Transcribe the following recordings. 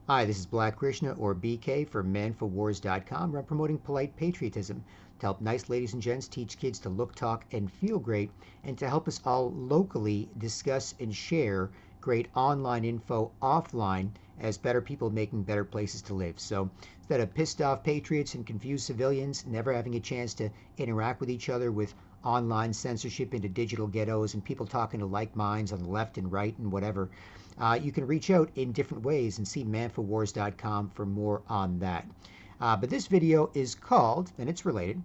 Hi, this is Black Krishna, or BK, for manfowars.com, where I'm promoting polite patriotism to help nice ladies and gents teach kids to look, talk, and feel great, and to help us all locally discuss and share great online info offline as better people making better places to live. So instead of pissed off patriots and confused civilians never having a chance to interact with each other with online censorship into digital ghettos and people talking to like minds on the left and right and whatever, you can reach out in different ways and see manfowars.com for more on that. But this video is called, and it's related,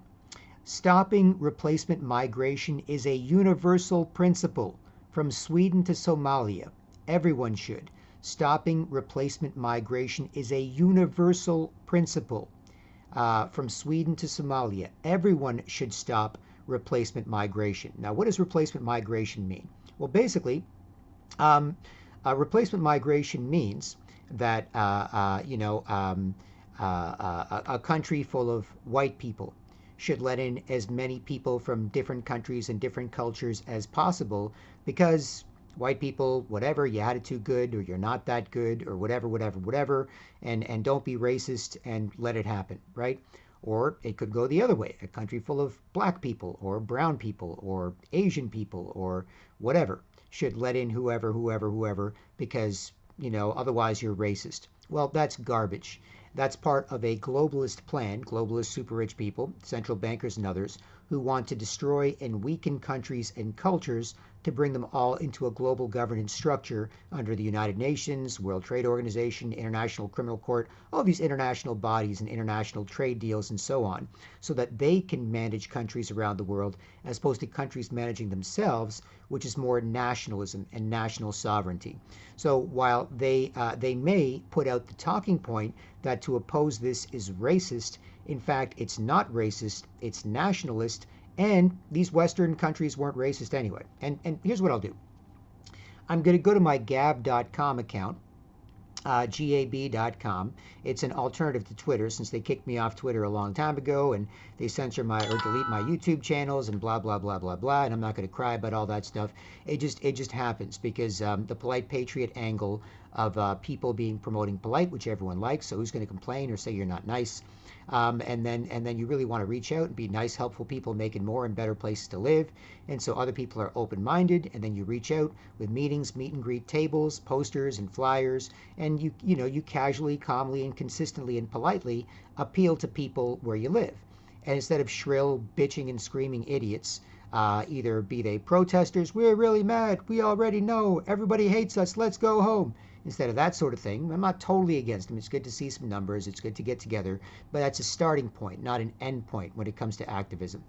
Stopping Replacement Migration is a Universal Principle from Sweden to Somalia. Everyone should. Stopping replacement migration is a universal principle from Sweden to Somalia. Everyone should stop replacement migration. Now, what does replacement migration mean? Well, basically, replacement migration means that a country full of white people should let in as many people from different countries and different cultures as possible, because white people, whatever, you had it too good, or you're not that good, or whatever, and don't be racist and let it happen, right? Or it could go the other way, a country full of black people or brown people or Asian people or whatever should let in whoever, because, otherwise you're racist. Well, that's garbage. That's part of a globalist plan, globalist super rich people, central bankers and others, who want to destroy and weaken countries and cultures to bring them all into a global governance structure under the United Nations, World Trade Organization, International Criminal Court, all these international bodies and international trade deals and so on, so that they can manage countries around the world as opposed to countries managing themselves, which is more nationalism and national sovereignty. So while they may put out the talking point that to oppose this is racist, in fact, it's not racist, it's nationalist, and these Western countries weren't racist anyway. And here's what I'll do. I'm going to go to my gab.com account, gab.com. It's an alternative to Twitter, since they kicked me off Twitter a long time ago, and they censor my or delete my YouTube channels and blah blah blah blah blah. And I'm not going to cry about all that stuff. It just happens because the polite patriot angle of people promoting polite, which everyone likes. So who's going to complain or say you're not nice? And then you really want to reach out and be nice, helpful people making more and better places to live. And so other people are open-minded, and then you reach out with meetings, meet and greet tables, posters and flyers, and you casually, calmly, and consistently and politely appeal to people where you live. And instead of shrill, bitching and screaming idiots, either be they protesters, we're really mad, we already know, everybody hates us, let's go home. Instead of that sort of thing, I'm not totally against them. It's good to see some numbers. It's good to get together. But that's a starting point, not an end point when it comes to activism.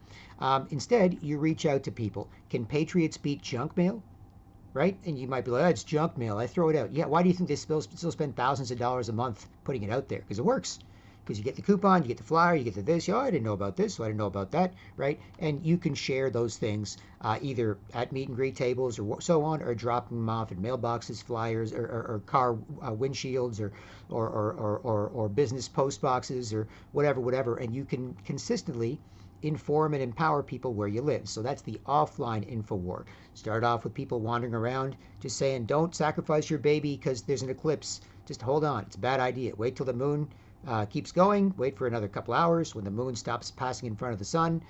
Instead, you reach out to people. Can patriots beat junk mail? Right? And you might be like, oh, it's junk mail. I throw it out. Yeah, why do you think they still spend thousands of dollars a month putting it out there? Because it works. Because you get the coupon, you get the flyer, you get the this. Oh, I didn't know about this, so I didn't know about that, right? And you can share those things either at meet and greet tables or so on, or dropping them off in mailboxes, flyers, or car windshields, or business post boxes, or whatever. And you can consistently inform and empower people where you live. So that's the offline info war. Start off with people wandering around just saying, don't sacrifice your baby because there's an eclipse. Just hold on. It's a bad idea. Wait till the moon keeps going. Wait for another couple hours. When the moon stops passing in front of the sun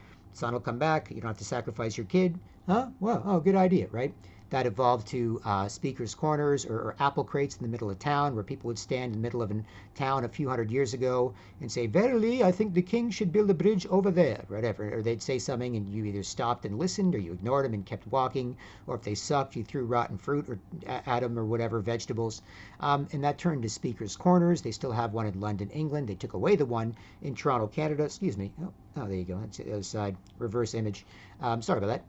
will come back. You don't have to sacrifice your kid. Huh? Well, oh, good idea, right? That evolved to speakers' corners or apple crates in the middle of town, where people would stand in the middle of a town a few hundred years ago and say, verily, I think the king should build a bridge over there, whatever. Or they'd say something and you either stopped and listened, or you ignored them and kept walking. Or if they sucked, you threw rotten fruit or at them, or whatever, vegetables. And that turned to speakers' corners. They still have one in London, England. They took away the one in Toronto, Canada. Excuse me. Oh, there you go. That's the other side. Reverse image. Sorry about that.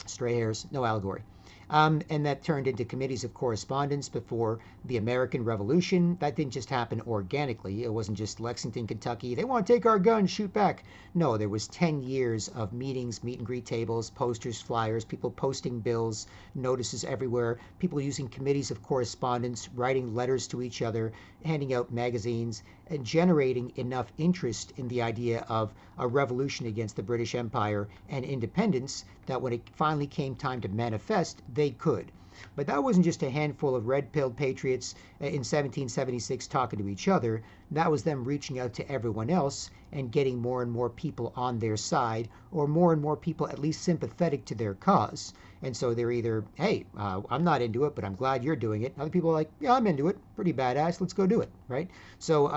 Stray hairs. No allegory. And that turned into committees of correspondence before the American Revolution. That didn't just happen organically. It wasn't just Lexington, Kentucky. They want to take our guns, shoot back. No, there was 10 years of meetings, meet and greet tables, posters, flyers, people posting bills, notices everywhere, people using committees of correspondence, writing letters to each other, handing out magazines, and generating enough interest in the idea of a revolution against the British Empire and independence that when it finally came time to manifest, they could. But that wasn't just a handful of red-pilled patriots in 1776 talking to each other. That was them reaching out to everyone else and getting more and more people on their side, or more and more people at least sympathetic to their cause. And so they're either, hey, I'm not into it, but I'm glad you're doing it. Other people are like, yeah, I'm into it. Pretty badass. Let's go do it, right? So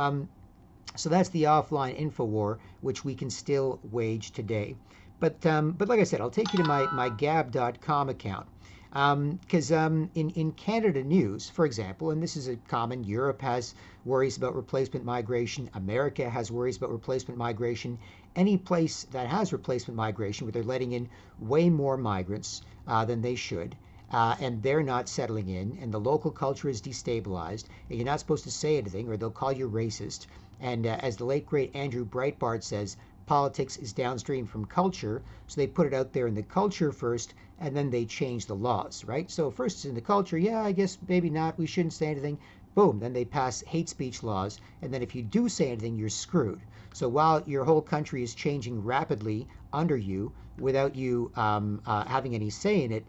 that's the offline info war, which we can still wage today. But like I said, I'll take you to my Gab.com account. Because in Canada news, for example, and this is a common, Europe has worries about replacement migration, America has worries about replacement migration, any place that has replacement migration where they're letting in way more migrants than they should, and they're not settling in, and the local culture is destabilized, and you're not supposed to say anything or they'll call you racist. And as the late great Andrew Breitbart says, politics is downstream from culture, so they put it out there in the culture first, and then they change the laws, right? So first it's in the culture, yeah, I guess maybe not, we shouldn't say anything. Boom, then they pass hate speech laws, and then if you do say anything, you're screwed. So while your whole country is changing rapidly under you, without you having any say in it,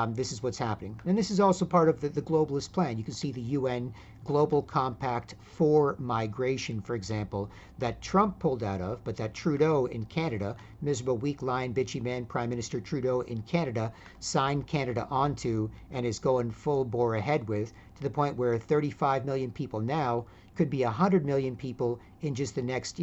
this is what's happening. And this is also part of the globalist plan. You can see the UN Global Compact for Migration, for example, that Trump pulled out of, but that Trudeau in Canada, miserable, weak, lying, bitchy man, Prime Minister Trudeau in Canada, signed Canada onto and is going full bore ahead with, to the point where 35 million people now could be 100 million people in just the next,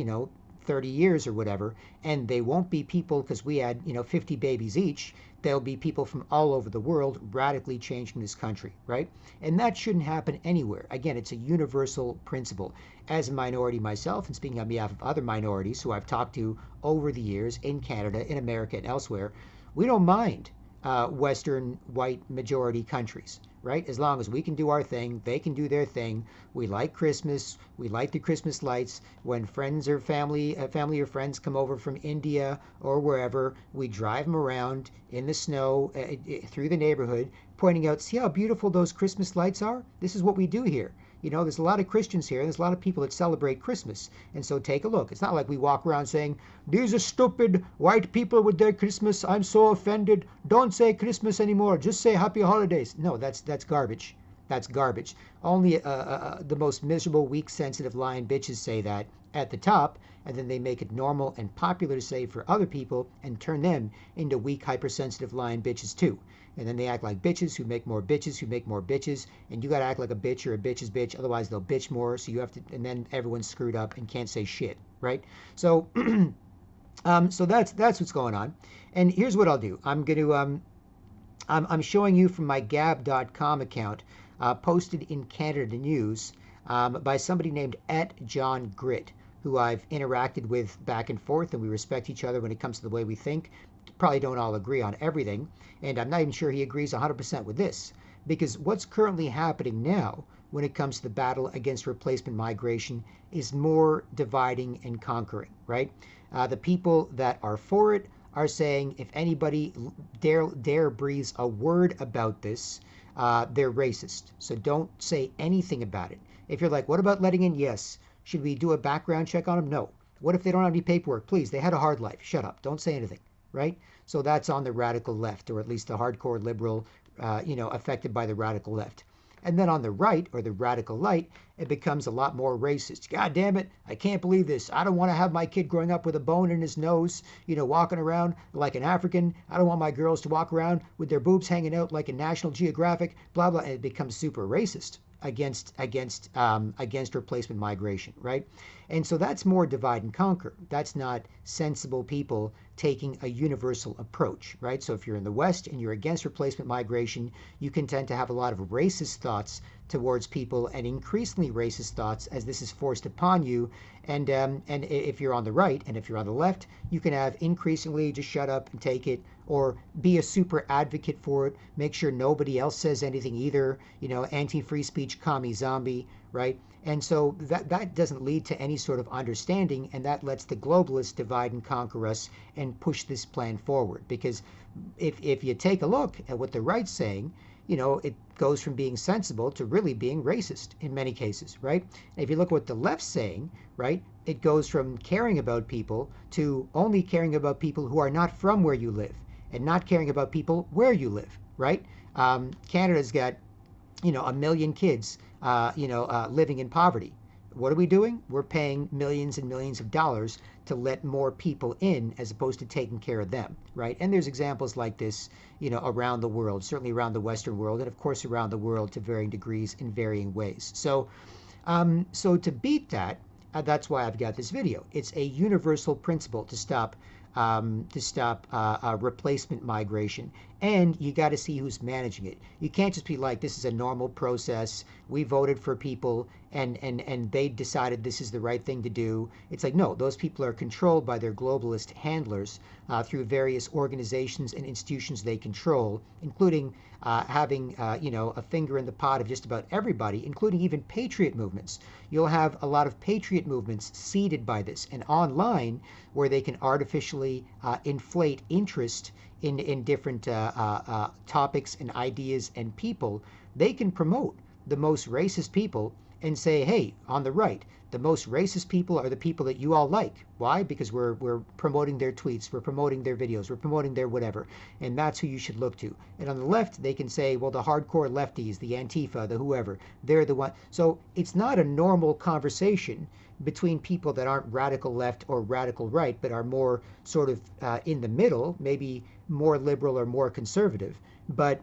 30 years or whatever, and they won't be people because we had 50 babies each. There'll be people from all over the world radically changing this country, right? And that shouldn't happen anywhere. Again, it's a universal principle. As a minority myself, and speaking on behalf of other minorities who I've talked to over the years in Canada, in America, and elsewhere, we don't mind Western white majority countries, right? As long as we can do our thing, they can do their thing. We like Christmas. We like the Christmas lights. When friends or family or friends come over from India or wherever, we drive them around in the snow through the neighborhood, pointing out, see how beautiful those Christmas lights are? This is what we do here. There's a lot of Christians here. There's a lot of people that celebrate Christmas. And so take a look. It's not like we walk around saying, these are stupid white people with their Christmas. I'm so offended. Don't say Christmas anymore. Just say happy holidays. No, that's garbage. That's garbage. Only the most miserable, weak, sensitive, lying bitches say that at the top, and then they make it normal and popular to say for other people and turn them into weak, hypersensitive, lying bitches too. And then they act like bitches who make more bitches who make more bitches, and you got to act like a bitch or a bitch's bitch, otherwise they'll bitch more, so you have to, and then everyone's screwed up and can't say shit, right? So so that's what's going on. And here's what I'll do. I'm going to I'm showing you from my Gab.com account, posted in Canada News by somebody named @JohnGrit, who I've interacted with back and forth, and we respect each other when it comes to the way we think. Probably don't all agree on everything, and I'm not even sure he agrees 100% with this, because what's currently happening now when it comes to the battle against replacement migration is more dividing and conquering, right? The people that are for it are saying if anybody dare breathes a word about this, they're racist. So don't say anything about it. If you're like, what about letting in? Yes. Should we do a background check on them? No. What if they don't have any paperwork? Please, they had a hard life. Shut up. Don't say anything, right? So that's on the radical left, or at least the hardcore liberal, affected by the radical left. And then on the right, or the radical light, it becomes a lot more racist. God damn it, I can't believe this. I don't want to have my kid growing up with a bone in his nose, walking around like an African. I don't want my girls to walk around with their boobs hanging out like a National Geographic, blah, blah. And it becomes super racist against replacement migration, right? And so that's more divide and conquer. That's not sensible people taking a universal approach, right? So if you're in the West and you're against replacement migration, you can tend to have a lot of racist thoughts towards people, and increasingly racist thoughts as this is forced upon you. And if you're on the right and if you're on the left, you can have increasingly just shut up and take it, or be a super advocate for it. Make sure nobody else says anything either. Anti-free speech, commie zombie, right? And so that doesn't lead to any sort of understanding, and that lets the globalists divide and conquer us and push this plan forward. Because if you take a look at what the right's saying, it goes from being sensible to really being racist in many cases, right? And if you look at what the left's saying, right, it goes from caring about people to only caring about people who are not from where you live, and not caring about people where you live, right? Canada's got, 1 million kids, living in poverty. What are we doing? We're paying millions and millions of dollars to let more people in as opposed to taking care of them, right? And there's examples like this, around the world, certainly around the Western world, and of course around the world to varying degrees in varying ways. So to beat that, that's why I've got this video. It's a universal principle to stop replacement migration. And you got to see who's managing it. You can't just be like, this is a normal process. We voted for people and they decided this is the right thing to do. It's like, no, those people are controlled by their globalist handlers through various organizations and institutions they control, including having, a finger in the pot of just about everybody, including even patriot movements. You'll have a lot of patriot movements seeded by this and online where they can artificially inflate interest in different topics and ideas and people. They can promote the most racist people and say, hey, on the right, the most racist people are the people that you all like. Why? Because we're promoting their tweets, we're promoting their videos, we're promoting their whatever, and that's who you should look to. And on the left, they can say, well, the hardcore lefties, the Antifa, the whoever, they're the one. So it's not a normal conversation between people that aren't radical left or radical right, but are more sort of in the middle, maybe more liberal or more conservative, but,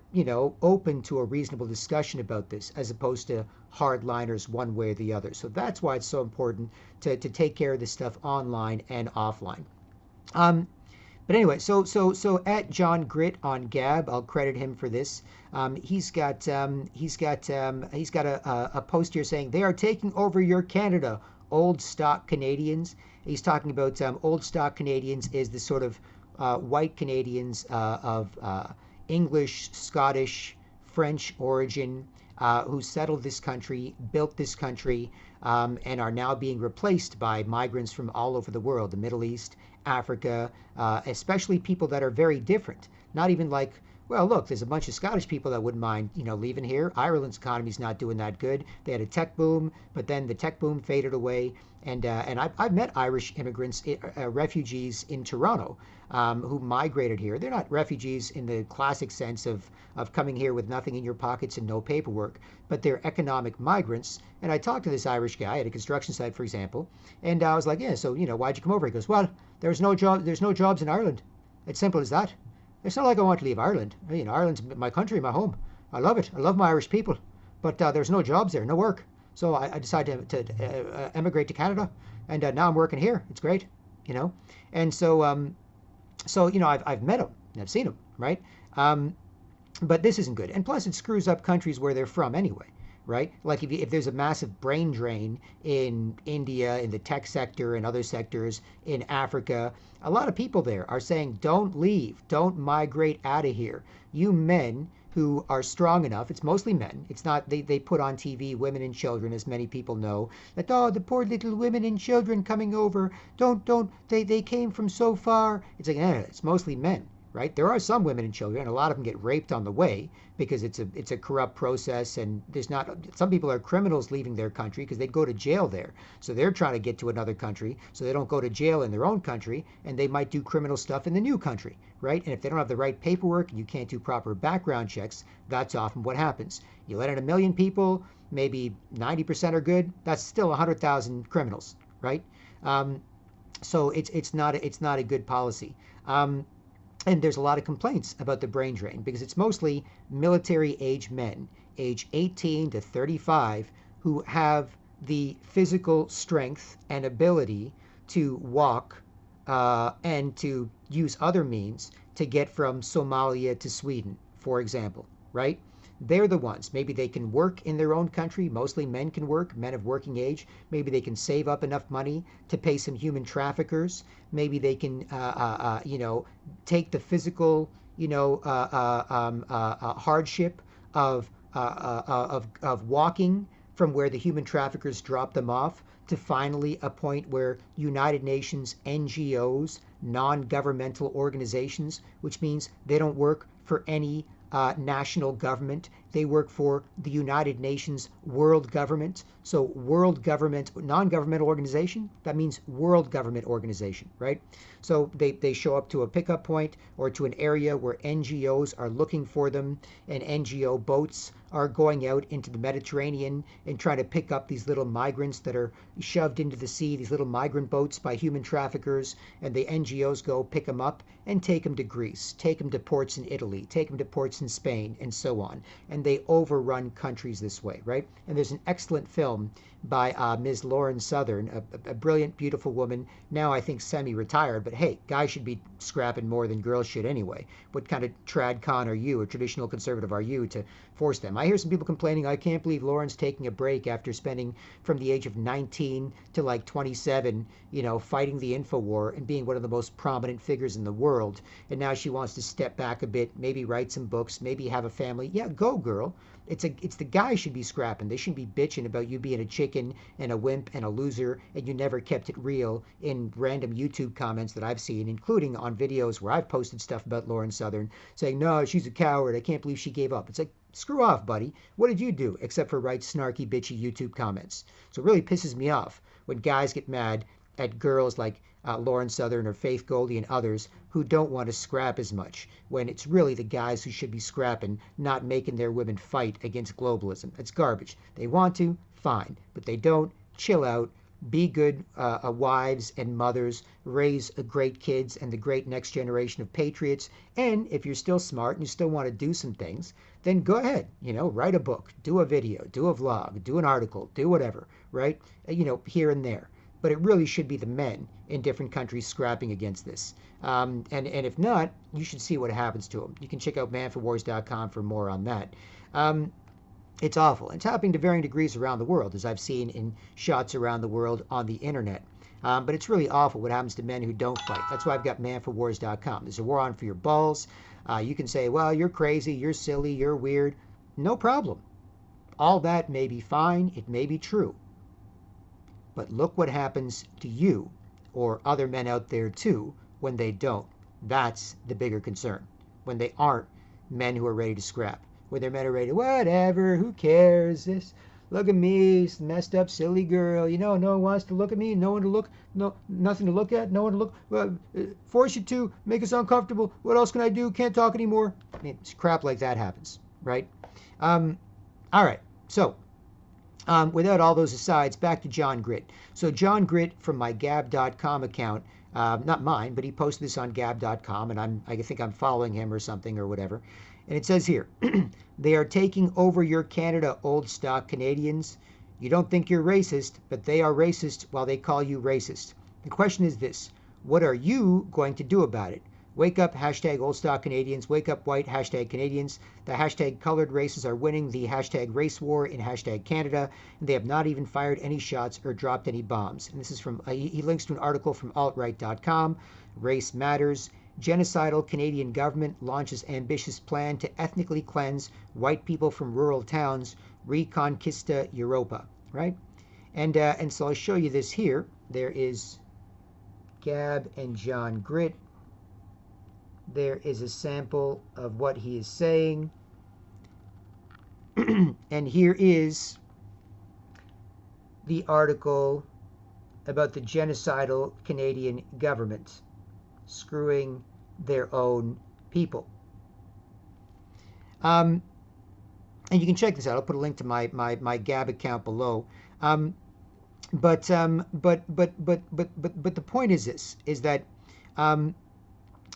open to a reasonable discussion about this as opposed to hardliners one way or the other. So that's why it's so important to take care of this stuff online and offline. But anyway, so at John Grit on Gab, I'll credit him for this. He's got a post here saying they are taking over your Canada, old stock Canadians. He's talking about old stock Canadians is the sort of white Canadians of English, Scottish, French origin who settled this country, built this country, and are now being replaced by migrants from all over the world, the Middle East, Africa, especially people that are very different. Not even like, well, look, there's a bunch of Scottish people that wouldn't mind, leaving here. Ireland's economy's not doing that good. They had a tech boom, but then the tech boom faded away. And I've met Irish immigrants, refugees in Toronto, who migrated here. They're not refugees in the classic sense of coming here with nothing in your pockets and no paperwork, but they're economic migrants. And I talked to this Irish guy at a construction site, for example, and I was like, yeah, so, why'd you come over? He goes, well, there's no jobs in Ireland. It's simple as that. It's not like I want to leave Ireland. Ireland's my country, my home. I love it. I love my Irish people. But there's no jobs there, no work. So I decided to emigrate to Canada, and now I'm working here. It's great, And so I've met them and I've seen them, right? But this isn't good. And plus, it screws up countries where they're from anyway, right? Like if there's a massive brain drain in India, in the tech sector and other sectors, in Africa, a lot of people there are saying, don't leave, don't migrate out of here. You men who are strong enough, it's mostly men, it's not, they put on TV women and children, as many people know, that, oh, the poor little women and children coming over, they came from so far. It's like, it's mostly men. Right? There are some women and children, and a lot of them get raped on the way because it's a corrupt process, and some people are criminals leaving their country because they'd go to jail there. So they're trying to get to another country so they don't go to jail in their own country, and they might do criminal stuff in the new country, right? And if they don't have the right paperwork and you can't do proper background checks, that's often what happens. You let in 1 million people, maybe 90% are good, that's still 100,000 criminals, right? So it's not a good policy. And there's a lot of complaints about the brain drain because it's mostly military-age men, age 18 to 35, who have the physical strength and ability to walk and to use other means to get from Somalia to Sweden, for example, right? They're the ones. Maybe they can work in their own country. Mostly men can work, men of working age. Maybe they can save up enough money to pay some human traffickers. Maybe they can, take the physical, hardship of walking from where the human traffickers drop them off to finally a point where United Nations NGOs, non-governmental organizations, which means they don't work for any national government, They work for the United Nations World Government. So world government, non-governmental organization, that means world government organization, right? So they show up to a pickup point or to an area where NGOs are looking for them, and NGO boats are going out into the Mediterranean and trying to pick up these little migrants that are shoved into the sea, these little migrant boats by human traffickers, and the NGOs go pick them up and take them to Greece, take them to ports in Italy, take them to ports in Spain, and so on. And they overrun countries this way, right? And there's an excellent film by Ms. Lauren Southern, a brilliant, beautiful woman, now I think semi-retired, but hey, guys should be scrapping more than girls should anyway. What kind of trad con are you, a traditional conservative are you, to force them? I hear some people complaining, I can't believe Lauren's taking a break after spending from the age of 19 to like 27, you know, fighting the info war and being one of the most prominent figures in the world. And now she wants to step back a bit, maybe write some books, maybe have a family. Yeah, go girl. It's the guys should be scrapping. They shouldn't be bitching about you being a chicken and a wimp and a loser and you never kept it real in random YouTube comments that I've seen, including on videos where I've posted stuff about Lauren Southern saying, no, she's a coward. I can't believe she gave up. It's like, screw off, buddy. What did you do except for write snarky, bitchy YouTube comments? So it really pisses me off when guys get mad at girls like Lauren Southern or Faith Goldie and others who don't want to scrap as much, when it's really the guys who should be scrapping, not making their women fight against globalism. It's garbage. They want to, fine, but they don't. Chill out. Be good wives and mothers. Raise great kids and the great next generation of patriots. And if you're still smart and you still want to do some things, then go ahead, you know, write a book, do a video, do a vlog, do an article, do whatever, right? You know, here and there. But it really should be the men in different countries scrapping against this. And if not, you should see what happens to them. You can check out manforwars.com for more on that. It's awful. It's happening to varying degrees around the world, as I've seen in shots around the world on the internet. But it's really awful what happens to men who don't fight. That's why I've got manforwars.com. There's a war on for your balls. You can say, well, you're crazy, you're silly, you're weird. No problem. All that may be fine. It may be true. But look what happens to you or other men out there too when they don't. That's the bigger concern. When they aren't men who are ready to scrap. When they're men who are ready to, whatever, who cares? This, look at me, messed up, silly girl. You know, no one wants to look at me. No one to look, no, nothing to look at. No one to look. Force you to, make us uncomfortable. What else can I do? Can't talk anymore. I mean, crap like that happens, right? All right. So, without all those asides, back to John Grit. So John Grit from my Gab.com account, not mine, but he posted this on Gab.com, and I think I'm following him or something or whatever. And it says here, they are taking over your Canada, old stock Canadians. You don't think you're racist, but they are racist while they call you racist. The question is this, what are you going to do about it? Wake up, hashtag old stock Canadians. Wake up, white, hashtag Canadians. The hashtag colored races are winning the hashtag race war in hashtag Canada. And they have not even fired any shots or dropped any bombs. And this is from, he links to an article from altright.com. Race matters. Genocidal Canadian government launches ambitious plan to ethnically cleanse white people from rural towns. Reconquista Europa, right? And so I'll show you this here. There is Gab and John Grit. There is a sample of what he is saying. And here is the article about the genocidal Canadian government screwing their own people. And you can check this out. I'll put a link to my Gab account below. But the point is this, is that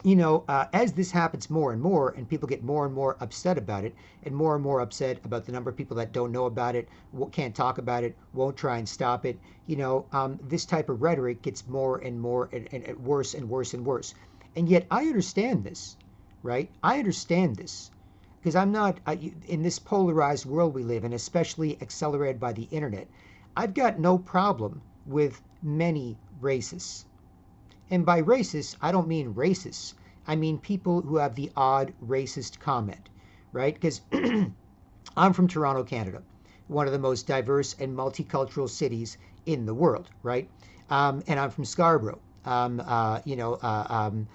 you know, as this happens more and people get more and more upset about it, and more upset about the number of people that don't know about it, can't talk about it, won't try and stop it, you know, this type of rhetoric gets more and more and worse and worse and worse. And yet I understand this, right? I understand this because I'm not, in this polarized world we live in, especially accelerated by the internet, I've got no problem with many racists. And by racist, I don't mean racists. I mean people who have the odd racist comment, right? Because I'm from Toronto, Canada, one of the most diverse and multicultural cities in the world, right? And I'm from Scarborough, you know,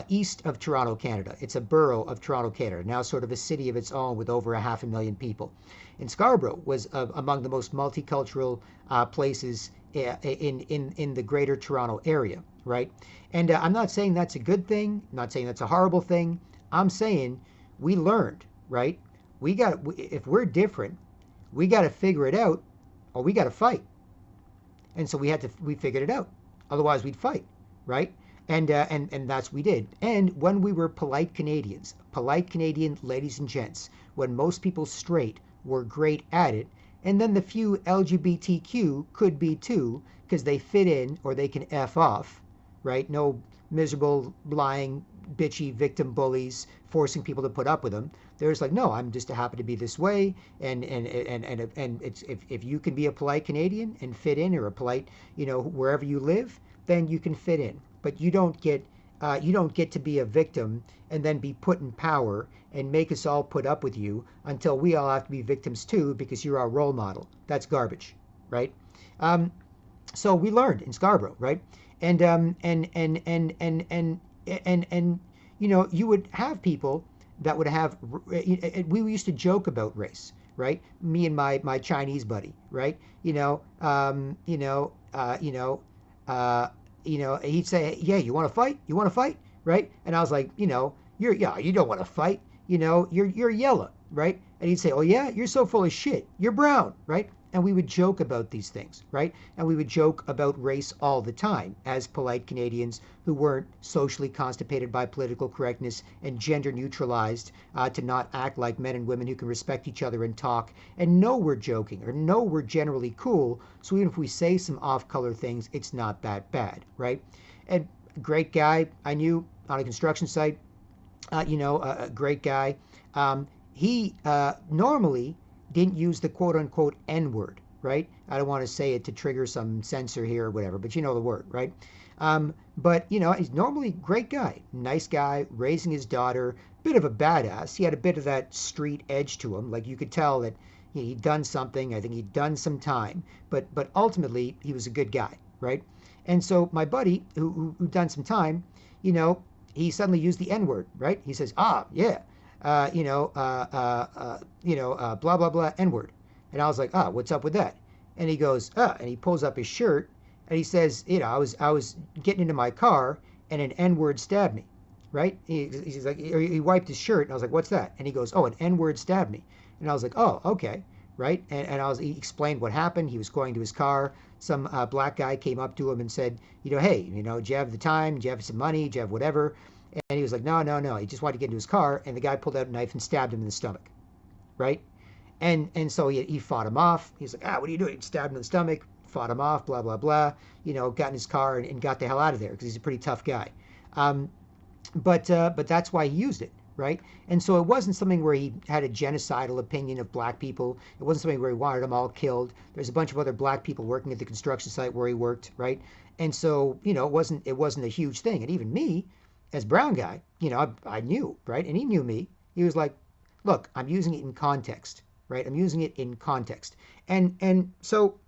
east of Toronto, Canada. It's a borough of Toronto, Canada, now sort of a city of its own with over 500,000 people. And Scarborough was among the most multicultural places in the greater Toronto area, right? And I'm not saying that's a good thing. I'm not saying that's a horrible thing. I'm saying we learned, right? If we're different, we got to figure it out, or we got to fight. And so we figured it out. Otherwise, we'd fight, right? And that's what we did. And when we were polite Canadians, polite Canadian ladies and gents, when most people straight were great at it, and then the few LGBTQ could be too, because they fit in or they can F off, right? No miserable, lying, bitchy victim bullies forcing people to put up with them. They're just like, no, I'm just happy to be this way, and it's if you can be a polite Canadian and fit in, or a polite, wherever you live, then you can fit in. But you don't get to be a victim and then be put in power and make us all put up with you until we all have to be victims too because you're our role model. That's garbage, right? So we learned in Scarborough, right? And you would have people that would have. We used to joke about race, right? Me and my Chinese buddy, right? He'd say, yeah, you want to fight? You want to fight? Right? And I was like, you don't want to fight. You're yellow, right? And he'd say, oh yeah, you're so full of shit. You're brown, right? And we would joke about these things, right? And we would joke about race all the time as polite Canadians who weren't socially constipated by political correctness and gender neutralized to not act like men and women who can respect each other and talk and know we're joking or know we're generally cool. So even if we say some off-color things, it's not that bad, right? And great guy I knew on a construction site, a great guy. He normally didn't use the quote-unquote N-word, right? I don't want to say it to trigger some censor here or whatever, but you know the word, right? But he's normally a great guy, nice guy, raising his daughter, bit of a badass. He had a bit of that street edge to him. Like you could tell that he'd done something. I think he'd done some time, but ultimately he was a good guy, right? And so my buddy who'd done some time, he suddenly used the N-word, right? He says, yeah. Blah, blah, blah, N-word. And I was like, what's up with that? And he goes, and he pulls up his shirt and he says, I was getting into my car and an N-word stabbed me, right? He's like, he wiped his shirt and I was like, what's that? And he goes, an N-word stabbed me. And I was like, oh, okay, right? And he explained what happened. He was going to his car. Some black guy came up to him and said, hey, do you have the time? Do you have some money? Do you have whatever? And he was like, no. He just wanted to get into his car. And the guy pulled out a knife and stabbed him in the stomach, right? And so he fought him off. He was like, what are you doing? He stabbed him in the stomach, fought him off, blah, blah, blah. Got in his car and got the hell out of there because he's a pretty tough guy. But that's why he used it, right? And so it wasn't something where he had a genocidal opinion of black people. It wasn't something where he wanted them all killed. There's a bunch of other black people working at the construction site where he worked, right? And so, it wasn't a huge thing. And even me, as brown guy, I knew, right? And he knew me. He was like, look, I'm using it in context, right? I'm using it in context. And so,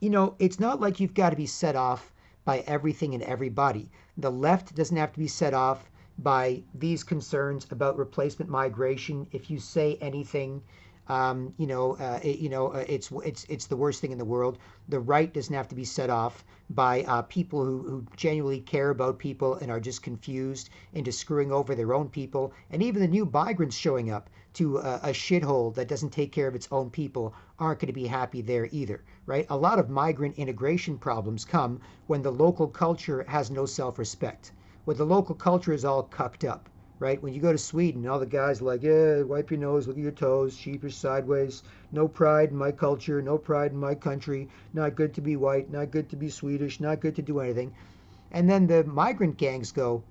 it's not like you've got to be set off by everything and everybody. The left doesn't have to be set off by these concerns about replacement migration. If you say anything, it's the worst thing in the world. The right doesn't have to be set off by people who genuinely care about people and are just confused into screwing over their own people. And even the new migrants showing up to a shithole that doesn't take care of its own people aren't going to be happy there either, right? A lot of migrant integration problems come when the local culture has no self-respect, when the local culture is all cucked up. Right? When you go to Sweden, all the guys are like, yeah, wipe your nose, look at your toes, sheep are sideways, no pride in my culture, no pride in my country, not good to be white, not good to be Swedish, not good to do anything. And then the migrant gangs go,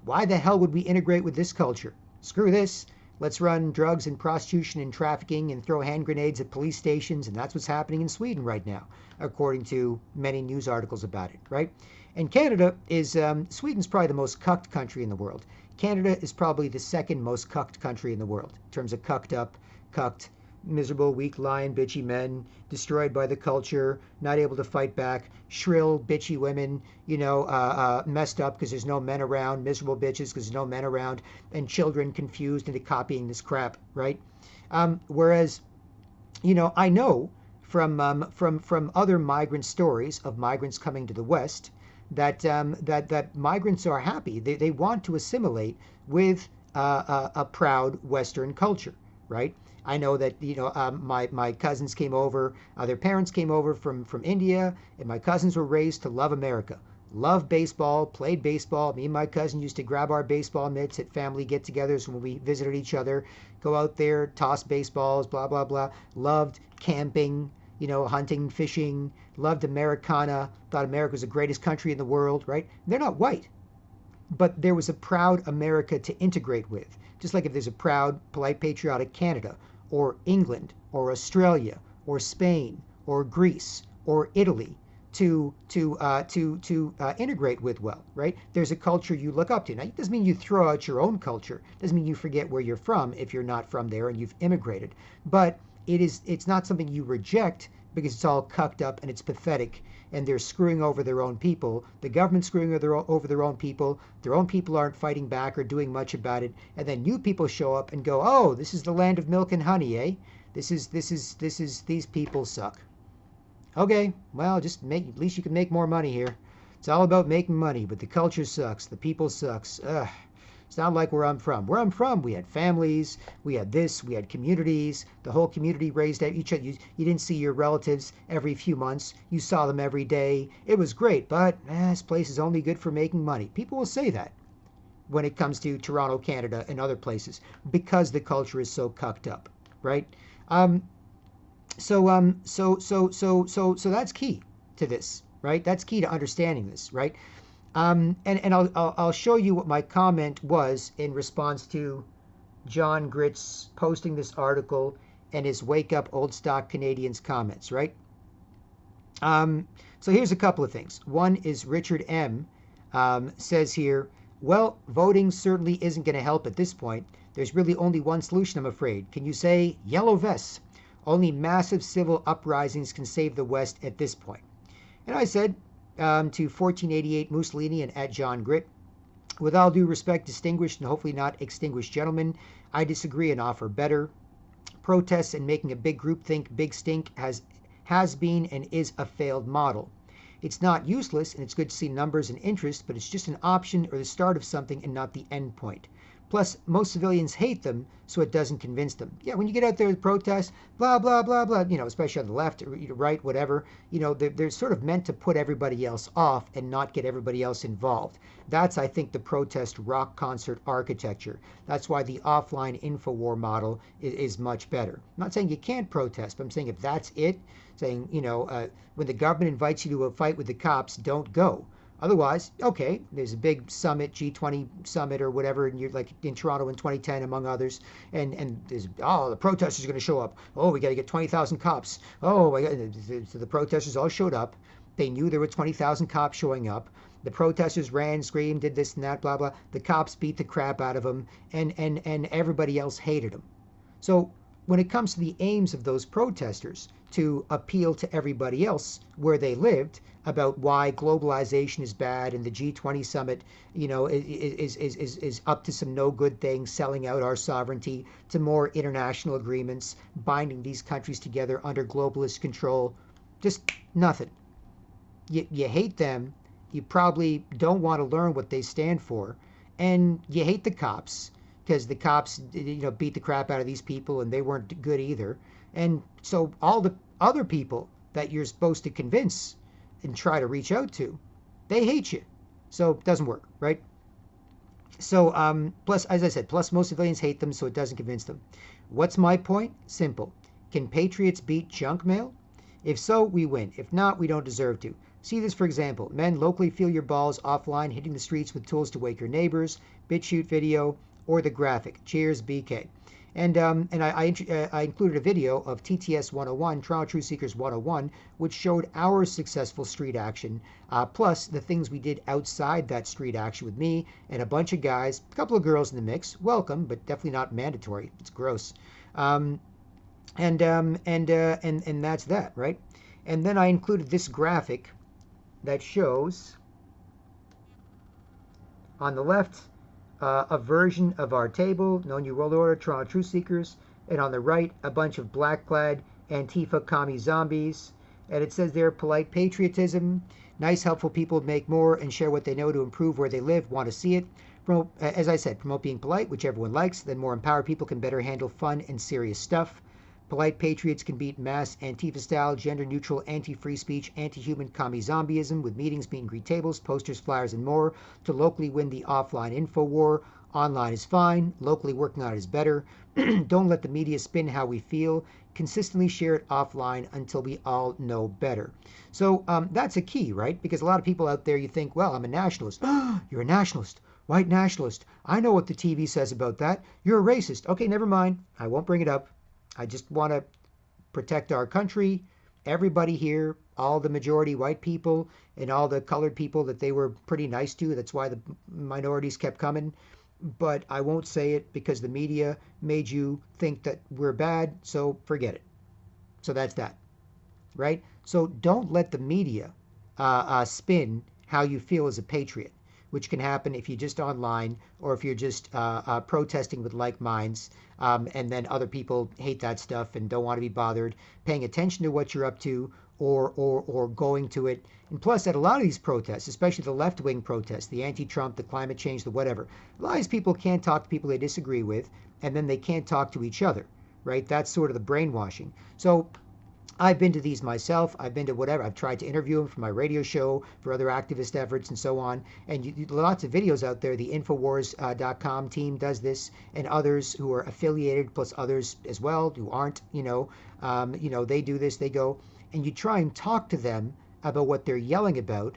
why the hell would we integrate with this culture? Screw this. Let's run drugs and prostitution and trafficking and throw hand grenades at police stations. And that's what's happening in Sweden right now, according to many news articles about it, right? And Canada is, Sweden's probably the most cucked country in the world. Canada is probably the second most cucked country in the world in terms of cucked up, cucked, Miserable, weak, lying, bitchy men, destroyed by the culture, not able to fight back, shrill, bitchy women, messed up because there's no men around, miserable bitches because there's no men around, and children confused into copying this crap, right? Whereas, I know from other migrant stories of migrants coming to the West that migrants are happy. They want to assimilate with a proud Western culture, right? I know that my cousins came over, their parents came over from India, and my cousins were raised to love America, love baseball, played baseball. Me and my cousin used to grab our baseball mitts at family get-togethers when we visited each other, go out there, toss baseballs, blah blah blah. Loved camping, hunting, fishing, loved Americana, thought America was the greatest country in the world, right? They're not white, but there was a proud America to integrate with. Just like if there's a proud, polite, patriotic Canada, or England, or Australia, or Spain, or Greece, or Italy to integrate with well, right? There's a culture you look up to. Now, it doesn't mean you throw out your own culture. It doesn't mean you forget where you're from if you're not from there and you've immigrated. But it's not something you reject because it's all cucked up and it's pathetic and they're screwing over their own people. The government's screwing over their own people. Their own people aren't fighting back or doing much about it. And then new people show up and go, oh, this is the land of milk and honey, eh? These people suck. Okay, well, just at least you can make more money here. It's all about making money, but the culture sucks. The people sucks. Ugh. It's not like where I'm from. Where I'm from, we had families, we had this, we had communities. The whole community raised each other. You didn't see your relatives every few months. You saw them every day. It was great, but this place is only good for making money. People will say that when it comes to Toronto, Canada, and other places because the culture is so cucked up, right? So that's key to this, right? That's key to understanding this, right? And I'll show you what my comment was in response to John Gritz posting this article and his Wake Up Old Stock Canadians comments, right? So here's a couple of things. One is Richard M. Says here, well, voting certainly isn't going to help at this point. There's really only one solution, I'm afraid. Can you say yellow vests? Only massive civil uprisings can save the West at this point. And I said, to 1488 Mussolini and at John Grit, with all due respect, distinguished and hopefully not extinguished gentlemen, I disagree and offer better. Protests and making a big group think big stink has been and is a failed model. It's not useless and it's good to see numbers and interest, but it's just an option or the start of something and not the end point. Plus, most civilians hate them, so it doesn't convince them. Yeah, when you get out there with protests, blah, blah, blah, blah, especially on the left or right, whatever, they're sort of meant to put everybody else off and not get everybody else involved. That's, I think, the protest rock concert architecture. That's why the offline Infowar model is much better. I'm not saying you can't protest, but I'm saying if that's it, saying, when the government invites you to a fight with the cops, don't go. Otherwise, okay, there's a big summit, G20 summit or whatever, and you're like in Toronto in 2010, among others, and there's, the protesters are going to show up. Oh, we got to get 20,000 cops. Oh, my God. So the protesters all showed up. They knew there were 20,000 cops showing up. The protesters ran, screamed, did this and that, blah, blah. The cops beat the crap out of them, and everybody else hated them. So when it comes to the aims of those protesters to appeal to everybody else where they lived about why globalization is bad and the G20 summit, is up to some no good things, selling out our sovereignty, to more international agreements, binding these countries together under globalist control, just nothing. You hate them, you probably don't want to learn what they stand for, and you hate the cops because the cops, beat the crap out of these people and they weren't good either. And so all the other people that you're supposed to convince and try to reach out to, they hate you. So it doesn't work, right? So, plus, as I said, plus most civilians hate them, so it doesn't convince them. What's my point? Simple. Can patriots beat junk mail? If so, we win. If not, we don't deserve to. See this, for example. Men, locally feel your balls offline, hitting the streets with tools to wake your neighbors, BitChute video, or the graphic. Cheers, BK. And I included a video of TTS 101, Toronto Truth Seekers 101, which showed our successful street action, plus the things we did outside that street action with me and a bunch of guys, a couple of girls in the mix. Welcome, but definitely not mandatory. It's gross. And that's that, right? And then I included this graphic that shows on the left a version of our table, No New World Order, Toronto Truth Seekers, and on the right a bunch of black-clad Antifa commie zombies. And it says there, polite patriotism, nice, helpful people make more and share what they know to improve where they live, want to see it. Promote, as I said, promote being polite, which everyone likes. Then more empowered people can better handle fun and serious stuff. Polite patriots can beat mass Antifa-style, gender-neutral, anti-free speech, anti-human commie zombieism with meetings, meet and greet tables, posters, flyers, and more to locally win the offline info war. Online is fine. Locally working on it is better. Don't let the media spin how we feel. Consistently share it offline until we all know better. So that's a key, right? Because a lot of people out there, you think, well, I'm a nationalist. You're a nationalist. White nationalist. I know what the TV says about that. You're a racist. Okay, never mind. I won't bring it up. I just want to protect our country, everybody here, all the majority white people and all the colored people that they were pretty nice to. That's why the minorities kept coming. But I won't say it because the media made you think that we're bad, so forget it. So that's that, right? So don't let the media spin how you feel as a patriot, which can happen if you're just online or if you're just protesting with like minds, and then other people hate that stuff and don't want to be bothered paying attention to what you're up to or going to it. And plus, at a lot of these protests, especially the left-wing protests, the anti-Trump, the climate change, the whatever, a lot of these people can't talk to people they disagree with, and then they can't talk to each other, right? That's sort of the brainwashing. So I've been to these myself. I've been to whatever. I've tried to interview them for my radio show, for other activist efforts, and so on. And lots of videos out there. The Infowars.com team does this, and others who are affiliated, plus others as well who aren't. They do this. They go, and you try and talk to them about what they're yelling about,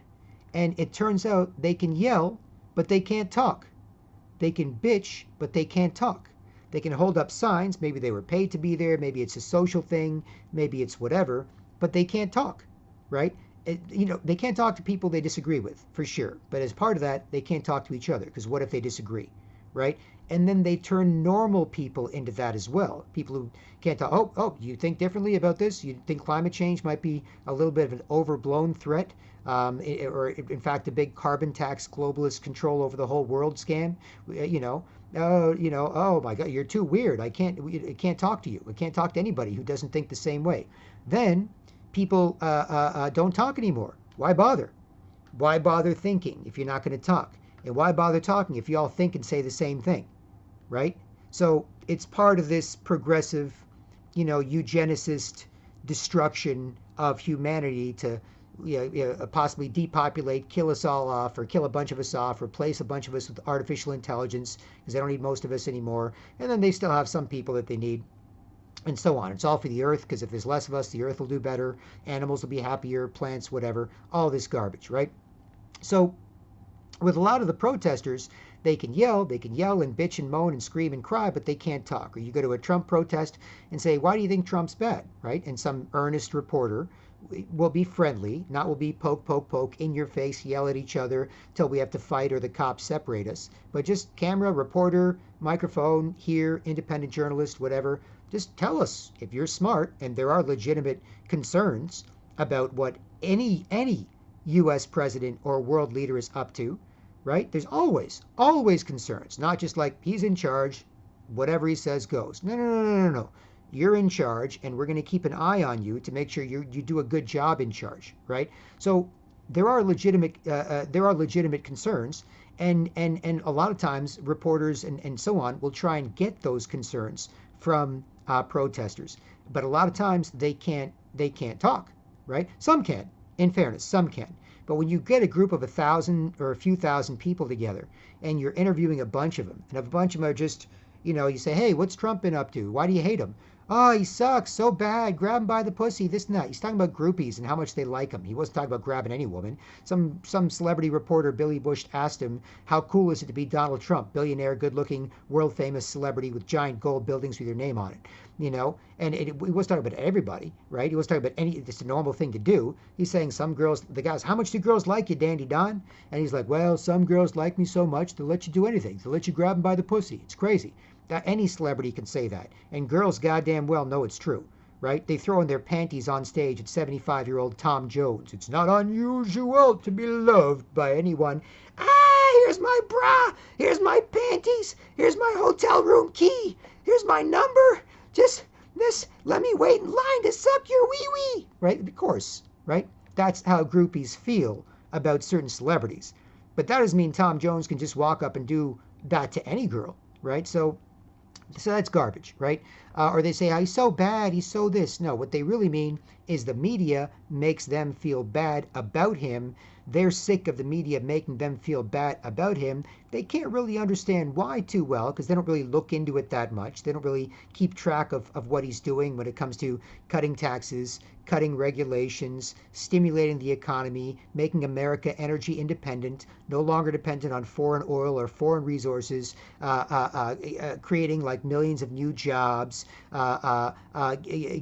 and it turns out they can yell, but they can't talk. They can bitch, but they can't talk. They can hold up signs. Maybe they were paid to be there. Maybe it's a social thing. Maybe it's whatever. But they can't talk, right? They can't talk to people they disagree with, for sure. But as part of that, they can't talk to each other, because what if they disagree, right? And then they turn normal people into that as well. People who can't talk. Oh, you think differently about this? You think climate change might be a little bit of an overblown threat? Or in fact, a big carbon tax, globalist control over the whole world scam? Oh my God, you're too weird. I can't talk to you. I can't talk to anybody who doesn't think the same way. Then people don't talk anymore. Why bother? Why bother thinking if you're not going to talk? And why bother talking if you all think and say the same thing, right? So it's part of this progressive, eugenicist destruction of humanity to possibly depopulate, kill us all off, or kill a bunch of us off, replace a bunch of us with artificial intelligence because they don't need most of us anymore. And then they still have some people that they need, and so on. It's all for the earth, because if there's less of us, the earth will do better, animals will be happier, plants, whatever, all this garbage, right? So with a lot of the protesters, they can yell and bitch and moan and scream and cry, but they can't talk. Or you go to a Trump protest and say, why do you think Trump's bad, right? And some earnest reporter will be friendly, not will be poke, in your face, yell at each other till we have to fight or the cops separate us. But just camera, reporter, microphone, here, independent journalist, whatever, just tell us if you're smart and there are legitimate concerns about what any U.S. president or world leader is up to, right? There's always concerns, not just like he's in charge, whatever he says goes. No. You're in charge, and we're going to keep an eye on you to make sure you do a good job in charge, right? So there are legitimate concerns, and a lot of times reporters and so on will try and get those concerns from protesters, but a lot of times they can't talk, right? Some can, in fairness, some can. But when you get a group of 1,000 or a few thousand people together, and you're interviewing a bunch of them, and if a bunch of them are just, you say, hey, what's Trump been up to? Why do you hate him? Oh, he sucks so bad. Grab him by the pussy, this and that. He's talking about groupies and how much they like him. He wasn't talking about grabbing any woman. Some celebrity reporter, Billy Bush, asked him, how cool is it to be Donald Trump, billionaire, good-looking, world-famous celebrity with giant gold buildings with your name on it? And he was talking about everybody, right? He was talking about it's a normal thing to do. He's saying some girls, the guys, how much do girls like you, Dandy Don? And he's like, well, some girls like me so much they'll let you do anything. They'll let you grab them by the pussy. It's crazy. That any celebrity can say that. And girls goddamn well know it's true, right? They throw in their panties on stage at 75-year-old Tom Jones. It's not unusual to be loved by anyone. Ah, here's my bra. Here's my panties. Here's my hotel room key. Here's my number. Just this, let me wait in line to suck your wee-wee. Right? Of course, right? That's how groupies feel about certain celebrities. But that doesn't mean Tom Jones can just walk up and do that to any girl, right? So that's garbage, right? Or they say, oh, he's so bad, he's so this. No, what they really mean is the media makes them feel bad about him. They're sick of the media making them feel bad about him. They can't really understand why too well because they don't really look into it that much. They don't really keep track of what he's doing when it comes to cutting taxes, cutting regulations, stimulating the economy, making America energy independent, no longer dependent on foreign oil or foreign resources, creating like millions of new jobs,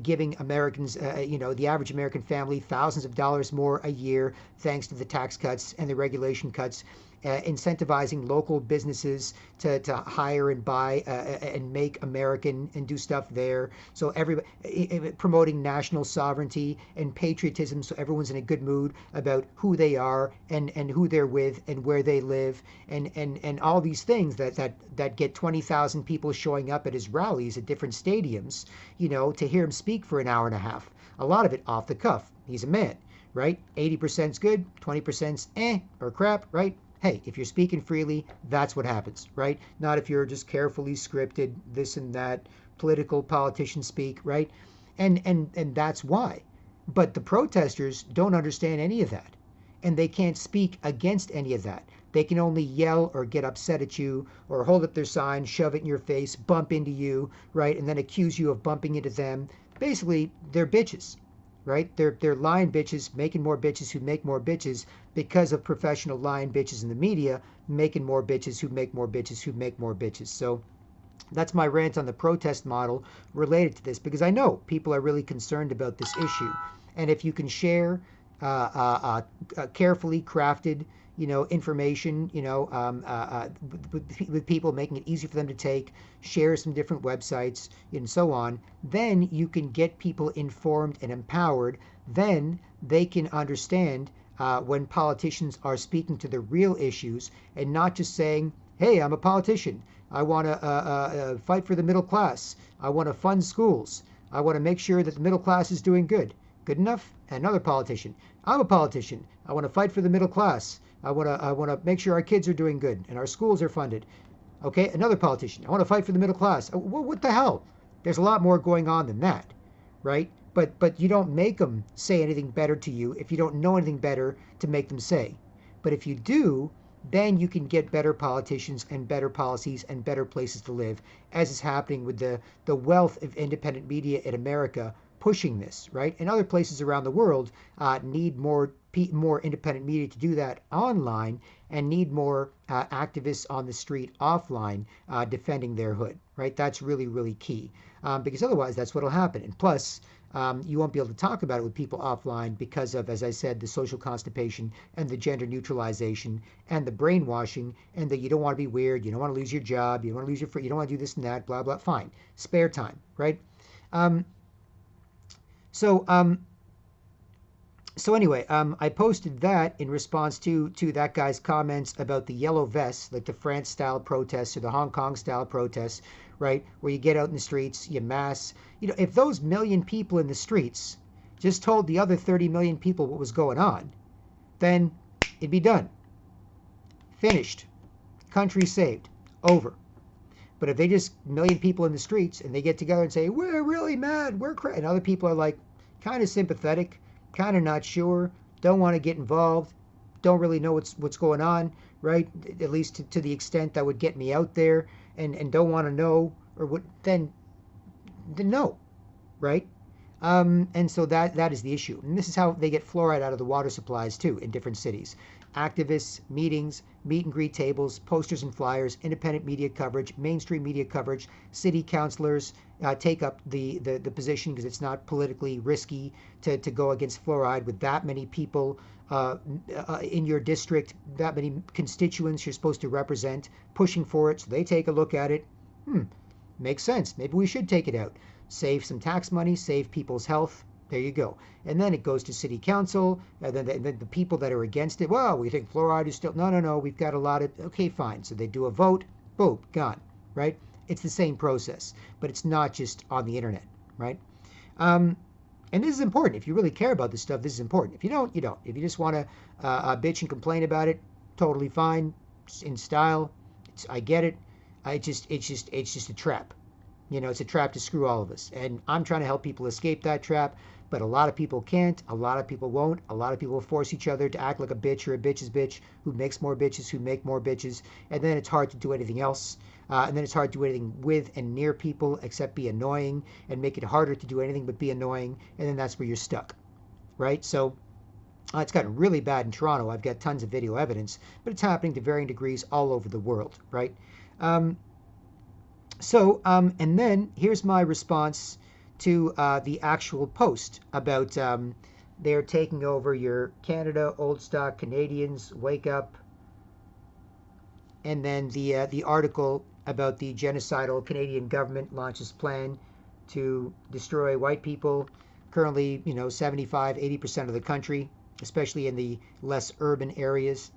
giving Americans, the average American family thousands of dollars more a year thanks to the tax cuts and the regulation cuts. Incentivizing local businesses to hire and buy and make American and do stuff there. So everybody promoting national sovereignty and patriotism, so everyone's in a good mood about who they are and who they're with and where they live and all these things that get 20,000 people showing up at his rallies at different stadiums, to hear him speak for an hour and a half. A lot of it off the cuff. He's a man, right? 80%'s good, 20%'s or crap, right? Hey, if you're speaking freely, that's what happens, right? Not if you're just carefully scripted, this and that, political politician speak, right? And that's why. But the protesters don't understand any of that. And they can't speak against any of that. They can only yell or get upset at you or hold up their sign, shove it in your face, bump into you, right? And then accuse you of bumping into them. Basically, they're bitches. Right? They're lying bitches, making more bitches who make more bitches because of professional lying bitches in the media, making more bitches who make more bitches who make more bitches. So that's my rant on the protest model related to this, because I know people are really concerned about this issue. And if you can share carefully crafted, information, with people, making it easy for them to take, share some different websites and so on, then you can get people informed and empowered. Then they can understand when politicians are speaking to the real issues and not just saying, hey, I'm a politician. I want to fight for the middle class. I want to fund schools. I want to make sure that the middle class is doing good. Good enough? Another politician. I'm a politician. I want to fight for the middle class. I want to make sure our kids are doing good and our schools are funded. Okay, another politician. I want to fight for the middle class. What the hell? There's a lot more going on than that, right? But you don't make them say anything better to you if you don't know anything better to make them say. But if you do, then you can get better politicians and better policies and better places to live, as is happening with the wealth of independent media in America pushing this, right? And other places around the world need more independent media to do that online and need more activists on the street offline defending their hood, right? That's really, really key because otherwise that's what will happen. And plus, you won't be able to talk about it with people offline because of, as I said, the social constipation and the gender neutralization and the brainwashing and that you don't want to be weird, you don't want to lose your job, you don't want to lose your you don't want to do this and that, blah, blah, fine. Spare time, right? So anyway, I posted that in response to that guy's comments about the yellow vests, like the France-style protests or the Hong Kong-style protests, right? Where you get out in the streets, you mass. If those million people in the streets just told the other 30 million people what was going on, then it'd be done. Finished. Country saved. Over. But if they just million people in the streets and they get together and say, we're really mad, we're crazy, and other people are like kind of sympathetic, kind of not sure, don't want to get involved, don't really know what's going on, right? At least to the extent that would get me out there and don't want to know, or what, then no, right? And so that is the issue. And this is how they get fluoride out of the water supplies too in different cities. Activists, meetings, meet and greet tables, posters and flyers, independent media coverage, mainstream media coverage, city councilors take up the position because it's not politically risky to go against fluoride with that many people in your district, that many constituents you're supposed to represent, pushing for it. So they take a look at it. Makes sense. Maybe we should take it out. Save some tax money, save people's health. There you go. And then it goes to city council, and then the people that are against it, well, we think fluoride is still, no, we've got a lot of, okay, fine. So they do a vote, boom, gone, right? It's the same process, but it's not just on the internet, right? And this is important. If you really care about this stuff, this is important. If you don't, you don't. If you just want to bitch and complain about it, totally fine. It's in style. I get it. It's just a trap. You know, it's a trap to screw all of us. And I'm trying to help people escape that trap, but a lot of people can't. A lot of people won't. A lot of people force each other to act like a bitch or a bitch's bitch who makes more bitches who make more bitches. And then it's hard to do anything else. And then it's hard to do anything with and near people except be annoying, and make it harder to do anything but be annoying. And then that's where you're stuck, right? So it's gotten really bad in Toronto. I've got tons of video evidence, but it's happening to varying degrees all over the world, right? And then here's my response to the actual post about they're taking over your Canada, old stock Canadians, wake up. And then the article about the genocidal Canadian government launches plan to destroy white people. Currently, 75, 80% of the country, especially in the less urban areas.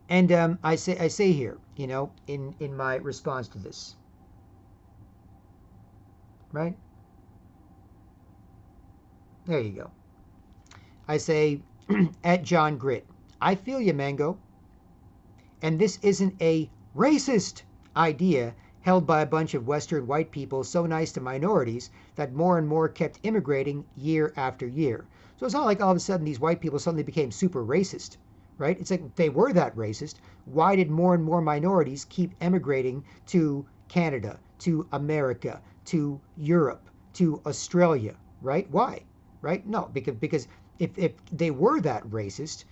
And I say here, in my response to this, right? There you go. I say, at John Grit, I feel you, Mango. And this isn't a racist idea held by a bunch of Western white people so nice to minorities that more and more kept immigrating year after year. So it's not like all of a sudden these white people suddenly became super racist, right? It's like they were that racist. Why did more and more minorities keep emigrating to Canada, to America, to Europe, to Australia, right? Why? Right? No, because if they were that racist,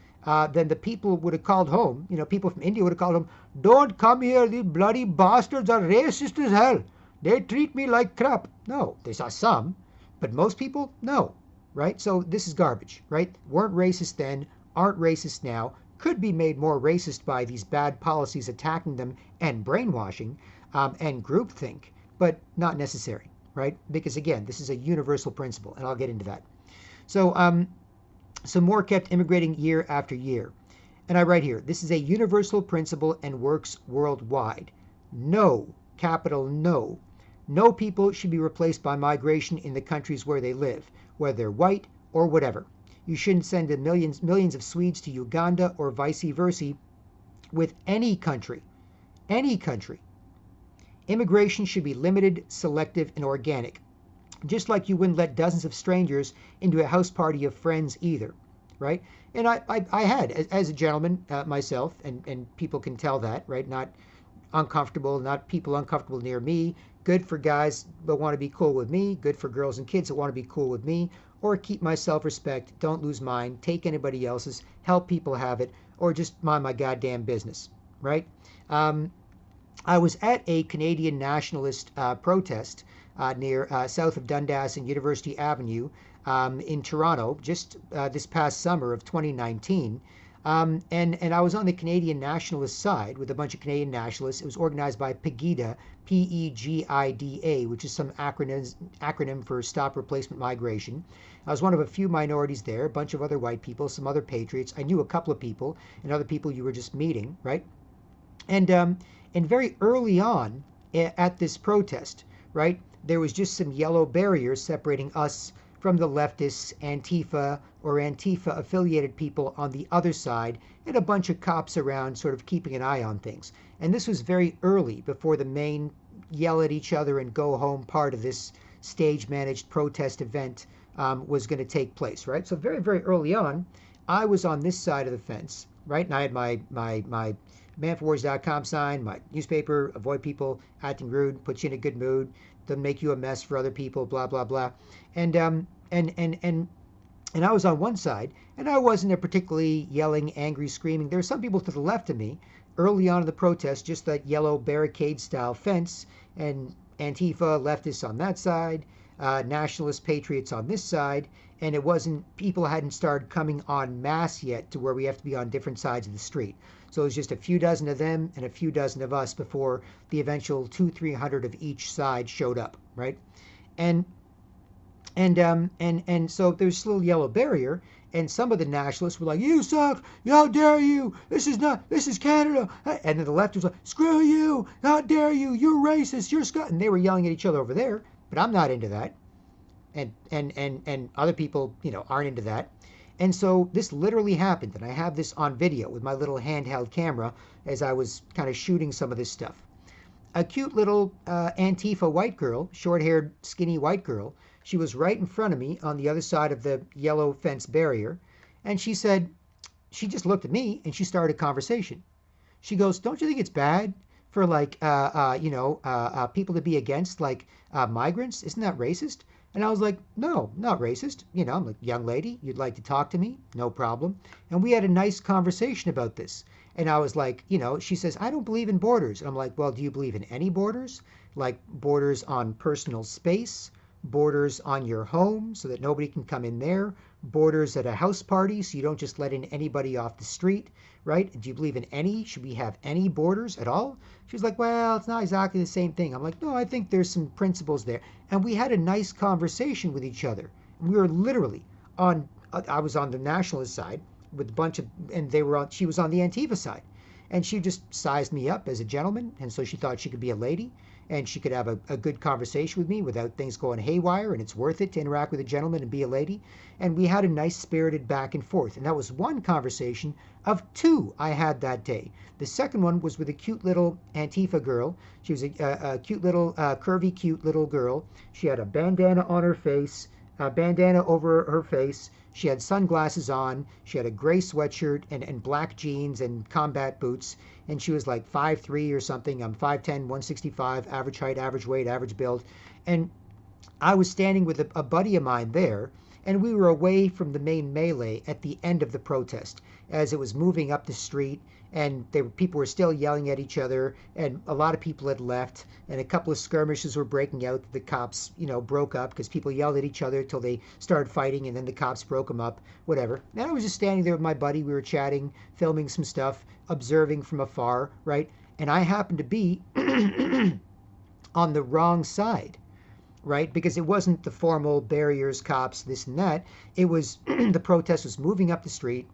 then the people would have called home, people from India would have called home, don't come here, these bloody bastards are racist as hell. They treat me like crap. No, they saw some, but most people, no, right? So this is garbage, right? Weren't racist then, aren't racist now, could be made more racist by these bad policies attacking them and brainwashing and groupthink, but not necessary, right? Because again, this is a universal principle, and I'll get into that. So more kept immigrating year after year. And I write here, this is a universal principle and works worldwide. No, capital no. No people should be replaced by migration in the countries where they live, whether they're white or whatever. You shouldn't send millions of Swedes to Uganda or vice versa with any country. Any country. Immigration should be limited, selective, and organic. Just like you wouldn't let dozens of strangers into a house party of friends either, right? And I had, as a gentleman myself, and people can tell that, right? Not uncomfortable, not people uncomfortable near me. Good for guys that want to be cool with me. Good for girls and kids that want to be cool with me. Or keep my self-respect, don't lose mine, take anybody else's, help people have it, or just mind my goddamn business, right? I was at a Canadian nationalist protest near south of Dundas and University Avenue in Toronto just this past summer of 2019. And I was on the Canadian nationalist side with a bunch of Canadian nationalists. It was organized by PEGIDA, P-E-G-I-D-A, which is some acronym for Stop Replacement Migration. I was one of a few minorities there, a bunch of other white people, some other patriots. I knew a couple of people and other people you were just meeting, right? And very early on at this protest, right, there was just some yellow barriers separating us from the leftists, Antifa or Antifa-affiliated people on the other side, and a bunch of cops around sort of keeping an eye on things. And this was very early, before the main yell at each other and go home part of this stage-managed protest event was going to take place, right? So very, very early on, I was on this side of the fence, right? And I had my manforwars.com sign, my newspaper, avoid people acting rude, puts you in a good mood, doesn't make you a mess for other people, blah, blah, blah. And I was on one side, and I wasn't a particularly yelling, angry, screaming. There were some people to the left of me early on in the protest, just that yellow barricade-style fence, and Antifa, leftists on that side, nationalist patriots on this side, and it wasn't, people hadn't started coming en masse yet to where we have to be on different sides of the street. So it was just a few dozen of them and a few dozen of us before the eventual 200-300 of each side showed up, right? And and so there's this little yellow barrier, and some of the nationalists were like, "You suck! How dare you! This is Canada!" And then the left was like, "Screw you! How dare you! You're racist! You're Scot!" And they were yelling at each other over there. But I'm not into that, and other people, aren't into that. And so this literally happened, and I have this on video with my little handheld camera as I was kind of shooting some of this stuff. A cute little Antifa white girl, short-haired, skinny white girl. She was right in front of me on the other side of the yellow fence barrier. And she said, she just looked at me and she started a conversation. She goes, "Don't you think it's bad for people to be against migrants? Isn't that racist?" And I was like, "No, not racist. I'm like, young lady, you'd like to talk to me? No problem." And we had a nice conversation about this. And I was like, she says, "I don't believe in borders." And I'm like, "Well, do you believe in any borders? Like borders on personal space, borders on your home so that nobody can come in there, borders at a house party so you don't just let in anybody off the street, right? Do you believe in any? Should we have any borders at all?" She was like, "Well, it's not exactly the same thing." I'm like, "No, I think there's some principles there." And we had a nice conversation with each other. And we were literally I was on the nationalist side with a bunch of, and she was on the Antifa side. And she just sized me up as a gentleman. And so she thought she could be a lady and she could have a good conversation with me without things going haywire. And it's worth it to interact with a gentleman and be a lady. And we had a nice spirited back and forth. And that was one conversation of two I had that day. The second one was with a cute little Antifa girl. She was a cute little, curvy, cute little girl. She had a bandana on her face, a bandana over her face. She had sunglasses on. She had a gray sweatshirt and black jeans and combat boots. And she was like 5'3" or something. I'm 5'10", 165, average height, average weight, average build. And I was standing with a buddy of mine there, and we were away from the main melee at the end of the protest as it was moving up the street, and people were still yelling at each other, and a lot of people had left, and a couple of skirmishes were breaking out. The cops, broke up because people yelled at each other till they started fighting, and then the cops broke them up, whatever. And I was just standing there with my buddy. We were chatting, filming some stuff, observing from afar, right? And I happened to be on the wrong side, right? Because it wasn't the formal barriers, cops, this and that. It was the protest was moving up the street,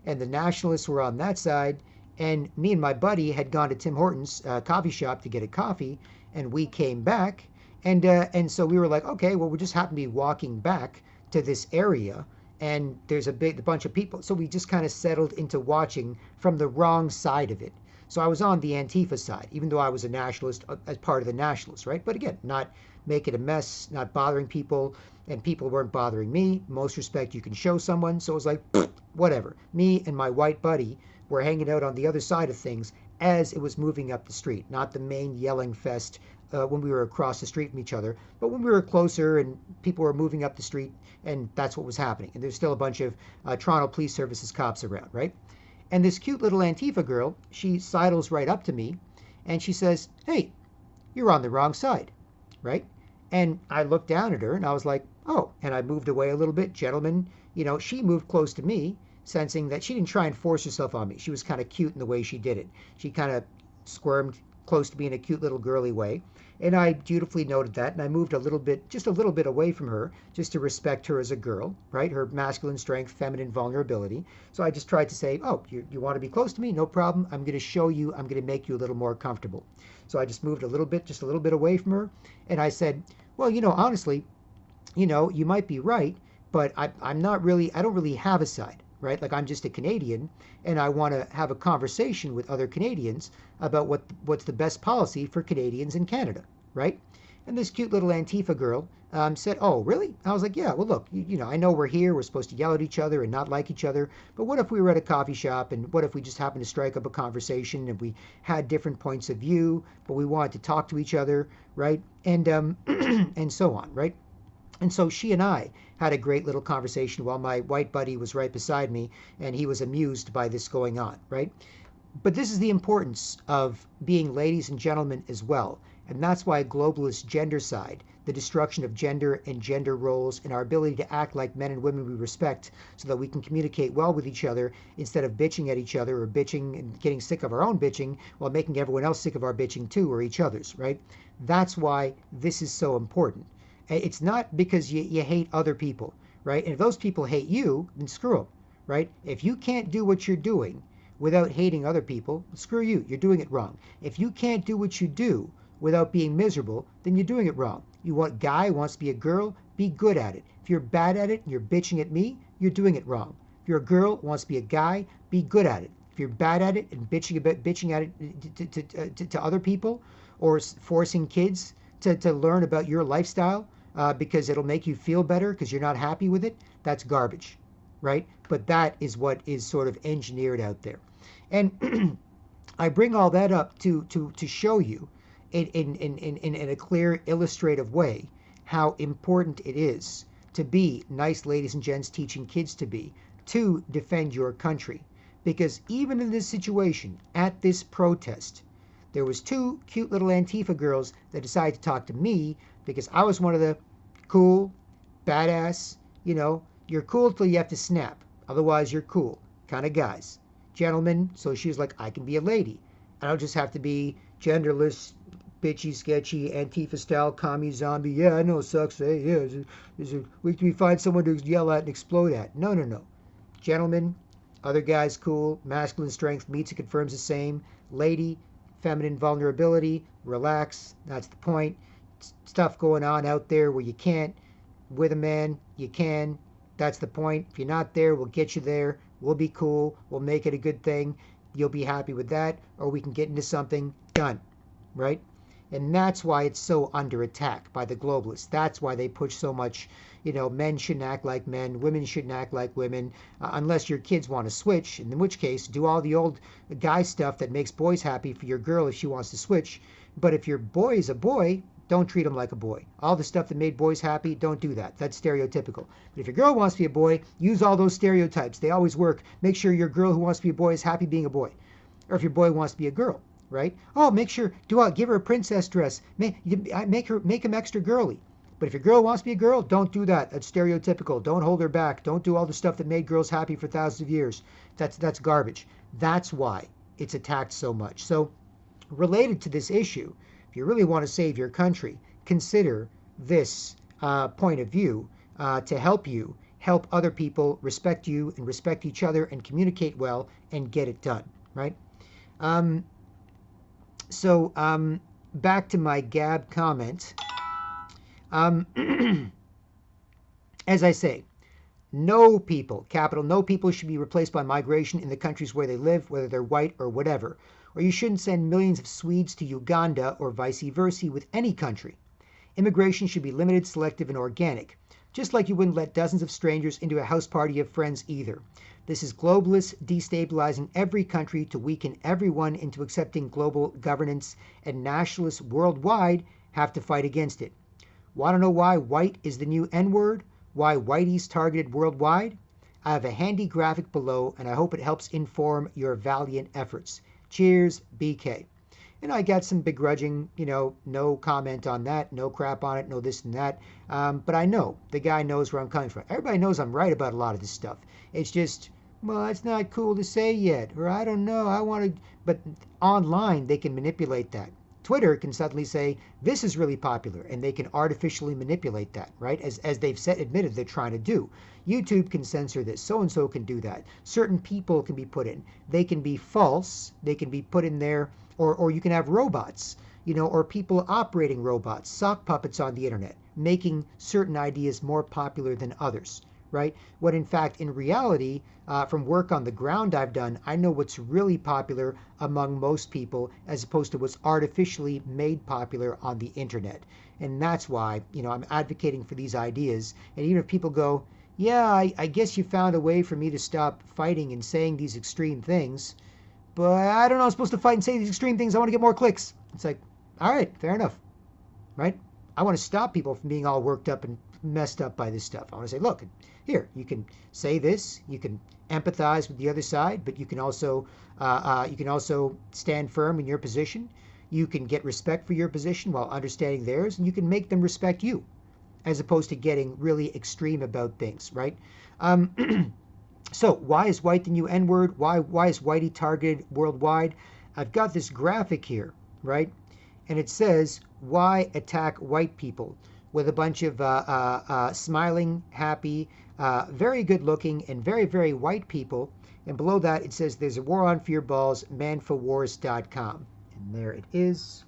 and the nationalists were on that side. And me and my buddy had gone to Tim Hortons coffee shop to get a coffee, and we came back. And so we were like, okay, well, we just happen to be walking back to this area, and there's a bunch of people. So we just kind of settled into watching from the wrong side of it. So I was on the Antifa side, even though I was a nationalist as part of the nationalists, right? But again, not making a mess, not bothering people, and people weren't bothering me. Most respect you can show someone. So it was like, whatever. Me and my white buddy were hanging out on the other side of things as it was moving up the street, not the main yelling fest when we were across the street from each other, but when we were closer and people were moving up the street, and that's what was happening. And there's still a bunch of Toronto Police Services cops around, right? And this cute little Antifa girl, she sidles right up to me, and she says, "Hey, you're on the wrong side," right? And I looked down at her, and I was like, "Oh," and I moved away a little bit. Gentlemen, she moved close to me, sensing that she didn't try and force herself on me. She was kind of cute in the way she did it. She kind of squirmed close to me in a cute little girly way. And I dutifully noted that, and I moved just a little bit away from her, just to respect her as a girl, right? Her masculine strength, feminine vulnerability. So I just tried to say, "Oh, you want to be close to me? No problem. I'm going to show you, I'm going to make you a little more comfortable." So I just moved just a little bit away from her. And I said, "Well, honestly, you might be right, but I don't really have a side, right? Like, I'm just a Canadian, and I want to have a conversation with other Canadians about what's the best policy for Canadians in Canada, right?" And this cute little Antifa girl said, "Oh, really?" I was like, "Yeah, well, look, I know we're here. We're supposed to yell at each other and not like each other. But what if we were at a coffee shop, and what if we just happened to strike up a conversation, and we had different points of view, but we wanted to talk to each other, right? And and so on, right?" And so she and I had a great little conversation while my white buddy was right beside me, and he was amused by this going on, right? But this is the importance of being ladies and gentlemen as well, And that's why globalist gendercide, the destruction of gender and gender roles, and our ability to act like men and women we respect so that we can communicate well with each other instead of bitching at each other or bitching and getting sick of our own bitching while making everyone else sick of our bitching too, or each other's, right? That's why this is so important. It's not because you hate other people, right? And if those people hate you, then screw them, right? If you can't do what you're doing without hating other people, screw you, you're doing it wrong. If you can't do what you do without being miserable, then you're doing it wrong. You want guy wants to be a girl, be good at it. If you're bad at it and you're bitching at me, you're doing it wrong. If you're a girl wants to be a guy, be good at it. If you're bad at it and bitching at it to other people, or forcing kids to learn about your lifestyle because it'll make you feel better because you're not happy with it, that's garbage, right? But that is what is sort of engineered out there. And I bring all that up to show you in a clear, illustrative way how important it is to be nice ladies and gents teaching kids to defend your country. Because even in this situation, at this protest, there was two cute little Antifa girls that decided to talk to me because I was one of the cool, badass, you're cool till you have to snap. Otherwise, you're cool kind of guys. Gentlemen, so she was like, I can be a lady. I don't just have to be genderless, bitchy, sketchy, Antifa style, commie, zombie. Yeah, I know it sucks. Hey, yeah, we find someone to yell at and explode at. No. Gentlemen, other guys, cool. Masculine strength meets and confirms the same. Lady, feminine vulnerability, relax. That's the point. Stuff going on out there where you can't. With a man, you can. That's the point. If you're not there, we'll get you there. We'll be cool. We'll make it a good thing. You'll be happy with that. Or we can get into something. Done. Right? And that's why it's so under attack by the globalists. That's why they push so much, men shouldn't act like men, women shouldn't act like women, unless your kids want to switch, in which case, do all the old guy stuff that makes boys happy for your girl if she wants to switch. But if your boy is a boy, don't treat him like a boy. All the stuff that made boys happy, don't do that. That's stereotypical. But if your girl wants to be a boy, use all those stereotypes. They always work. Make sure your girl who wants to be a boy is happy being a boy. Or if your boy wants to be a girl. Right? Oh, make sure, give her a princess dress. Make him extra girly. But if your girl wants to be a girl, don't do that. That's stereotypical. Don't hold her back. Don't do all the stuff that made girls happy for thousands of years. That's garbage. That's why it's attacked so much. So, related to this issue, if you really want to save your country, consider this point of view to help you help other people respect you and respect each other and communicate well and get it done. Right? So back to my Gab comment. As I say, no people, capital no people, should be replaced by migration in the countries where they live, whether they're white or whatever. Or you shouldn't send millions of Swedes to Uganda or vice versa with any country. Immigration should be limited, selective, and organic, just like you wouldn't let dozens of strangers into a house party of friends either. This is globalist, destabilizing every country to weaken everyone into accepting global governance, and nationalists worldwide have to fight against it. Want to know why white is the new N-word? Why whitey's targeted worldwide? I have a handy graphic below, and I hope it helps inform your valiant efforts. Cheers, BK. And I got some begrudging, no comment on that, no crap on it, no this and that. But I know, the guy knows where I'm coming from. Everybody knows I'm right about a lot of this stuff. It's just, well, it's not cool to say yet, or I don't know, I want to, but online they can manipulate that. Twitter can suddenly say, this is really popular, and they can artificially manipulate that, right? As they've admitted they're trying to do. YouTube can censor this, so-and-so can do that. Certain people can be put in. They can be false, they can be put in there, or you can have robots, or people operating robots, sock puppets on the internet, making certain ideas more popular than others. Right? When in fact, in reality, from work on the ground I've done, I know what's really popular among most people as opposed to what's artificially made popular on the internet. And that's why, I'm advocating for these ideas. And even if people go, yeah, I guess you found a way for me to stop fighting and saying these extreme things, but I don't know, I'm supposed to fight and say these extreme things. I want to get more clicks. It's like, all right, fair enough. Right? I want to stop people from being all worked up and messed up by this stuff. I want to say, look, here, you can say this, you can empathize with the other side, but you can also stand firm in your position. You can get respect for your position while understanding theirs, and you can make them respect you, as opposed to getting really extreme about things, right? So why is white the new N-word? Why is whitey targeted worldwide? I've got this graphic here, right? And it says, why attack white people? With a bunch of smiling, happy, very good looking, and very, very white people. And below that, it says, there's a war on for your balls, manfowars.com. And there it is.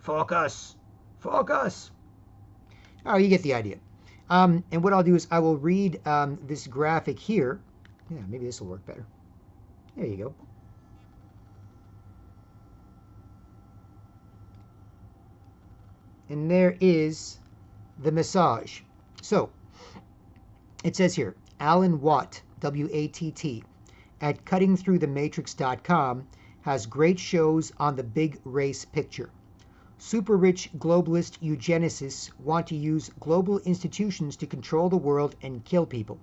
Focus. Focus. Oh, you get the idea. And what I'll do is I will read this graphic here. Yeah, maybe this will work better. There you go. And there is the massage. So, it says here, Alan Watt, W-A-T-T, at cuttingthroughthematrix.com has great shows on the big race picture. Super rich globalist eugenicists want to use global institutions to control the world and kill people.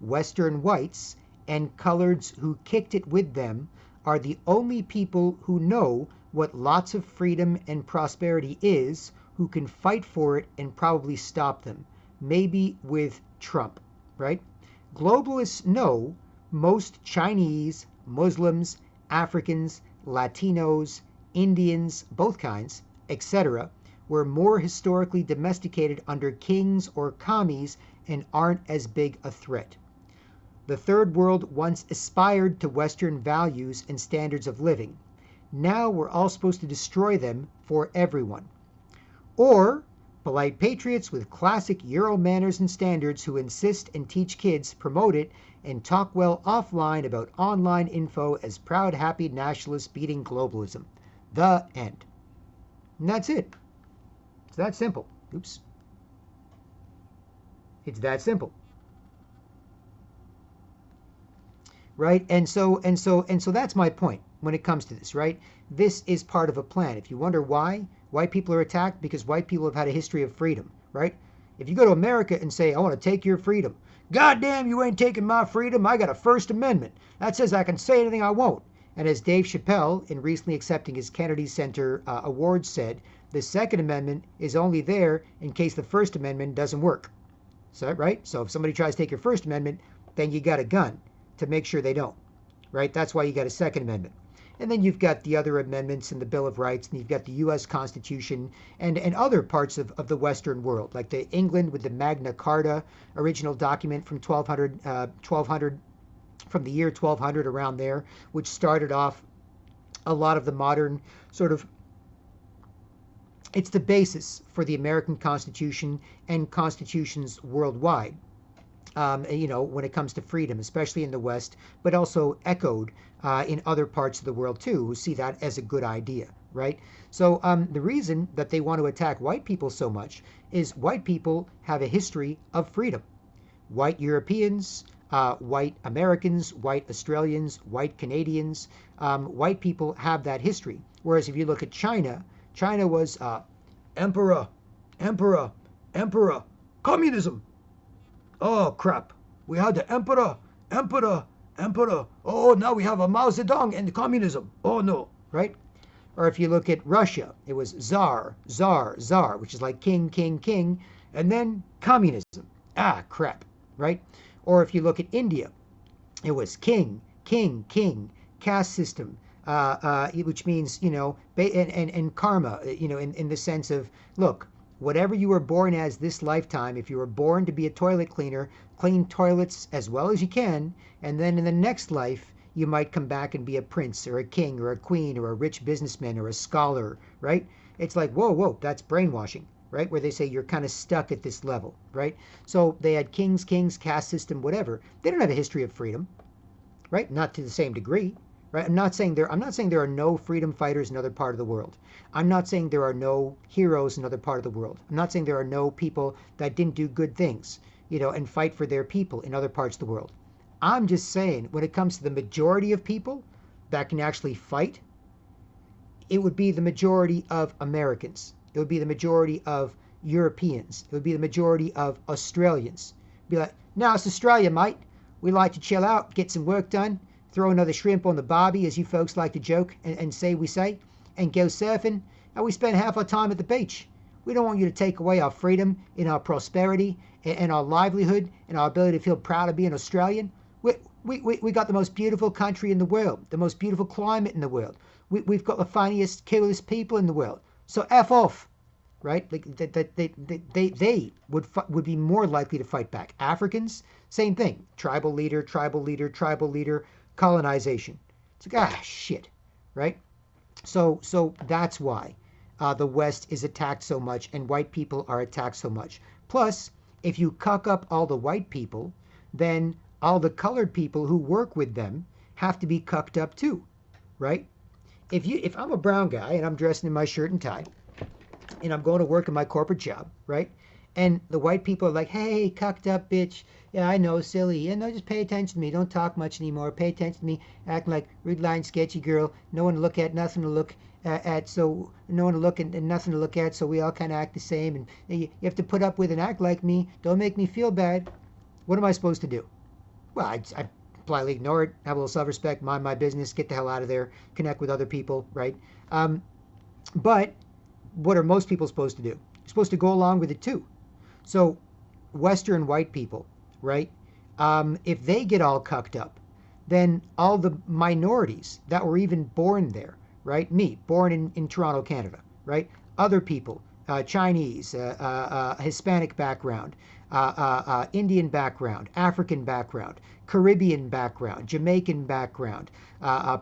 Western whites and coloreds who kicked it with them are the only people who know what lots of freedom and prosperity is, who can fight for it and probably stop them. Maybe with Trump, right? Globalists know most Chinese, Muslims, Africans, Latinos, Indians, both kinds, etc., were more historically domesticated under kings or commies and aren't as big a threat. The Third World once aspired to Western values and standards of living. Now we're all supposed to destroy them for everyone. Or polite patriots with classic Euro manners and standards who insist and teach kids, promote it, and talk well offline about online info as proud, happy nationalists beating globalism. The end. And that's it. It's that simple. Oops. It's that simple. Right? And so that's my point when it comes to this, right? This is part of a plan. If you wonder why white people are attacked, because white people have had a history of freedom, right? If you go to America and say, I want to take your freedom, God damn, you ain't taking my freedom. I got a First Amendment. That says I can say anything I want. And as Dave Chappelle, in recently accepting his Kennedy Center award, said, the Second Amendment is only there in case the First Amendment doesn't work. So, right? So if somebody tries to take your First Amendment, then you got a gun to make sure they don't, right? That's why you got a Second Amendment. And then you've got the other amendments in the Bill of Rights, and you've got the U.S. Constitution and other parts of the Western world, like the England with the Magna Carta, original document from 1200, from the year 1200 around there, which started off a lot of the modern sort of, it's the basis for the American Constitution and constitutions worldwide. When it comes to freedom, especially in the West, but also echoed in other parts of the world too, who see that as a good idea, right? So the reason that they want to attack white people so much is white people have a history of freedom. White Europeans, white Americans, white Australians, white Canadians, white people have that history. Whereas if you look at China, China was emperor, communism. Oh, crap. We had the emperor. Oh, now we have a Mao Zedong and communism. Oh, no. Right? Or if you look at Russia, it was Tsar, which is like king, and then communism. Ah, crap. Right? Or if you look at India, it was king, caste system, which means, and karma, in the sense of, look, whatever you were born as this lifetime, if you were born to be a toilet cleaner, clean toilets as well as you can, and then in the next life, you might come back and be a prince or a king or a queen or a rich businessman or a scholar, right? It's like, whoa, that's brainwashing, right? Where they say you're kind of stuck at this level, right? So they had kings, caste system, whatever. They don't have a history of freedom, right? Not to the same degree. Right? I'm not saying there are no freedom fighters in other part of the world. I'm not saying there are no heroes in other part of the world. I'm not saying there are no people that didn't do good things, and fight for their people in other parts of the world. I'm just saying when it comes to the majority of people that can actually fight, it would be the majority of Americans. It would be the majority of Europeans. It would be the majority of Australians. Be like, no, it's Australia, mate. We like to chill out, get some work done, throw another shrimp on the barbie, as you folks like to joke and say we say, and go surfing. And we spend half our time at the beach. We don't want you to take away our freedom and our prosperity and our livelihood and our ability to feel proud of being Australian. We got the most beautiful country in the world, the most beautiful climate in the world. We've got the funniest, coolest people in the world. So F off, right? Like they would be more likely to fight back. Africans, same thing. Tribal leader, colonization. It's like, shit, right? So that's why the West is attacked so much and white people are attacked so much. Plus, if you cuck up all the white people, then all the colored people who work with them have to be cucked up too, right? If I'm a brown guy and I'm dressed in my shirt and tie and I'm going to work in my corporate job, right? And the white people are like, hey, cucked up bitch. Yeah, I know, silly. Yeah, no, just pay attention to me. Don't talk much anymore. Pay attention to me. Acting like rude line, sketchy girl. No one to look at, nothing to look at. So no one to look at and nothing to look at. So we all kind of act the same. And you have to put up with and act like me. Don't make me feel bad. What am I supposed to do? Well, I politely ignore it, have a little self-respect, mind my business, get the hell out of there, connect with other people, right? But what are most people supposed to do? You're supposed to go along with it too. So Western white people, right? If they get all cucked up, then all the minorities that were even born there, right? Me, born in Toronto, Canada, right? Other people, Chinese, Hispanic background, Indian background, African background, Caribbean background, Jamaican background,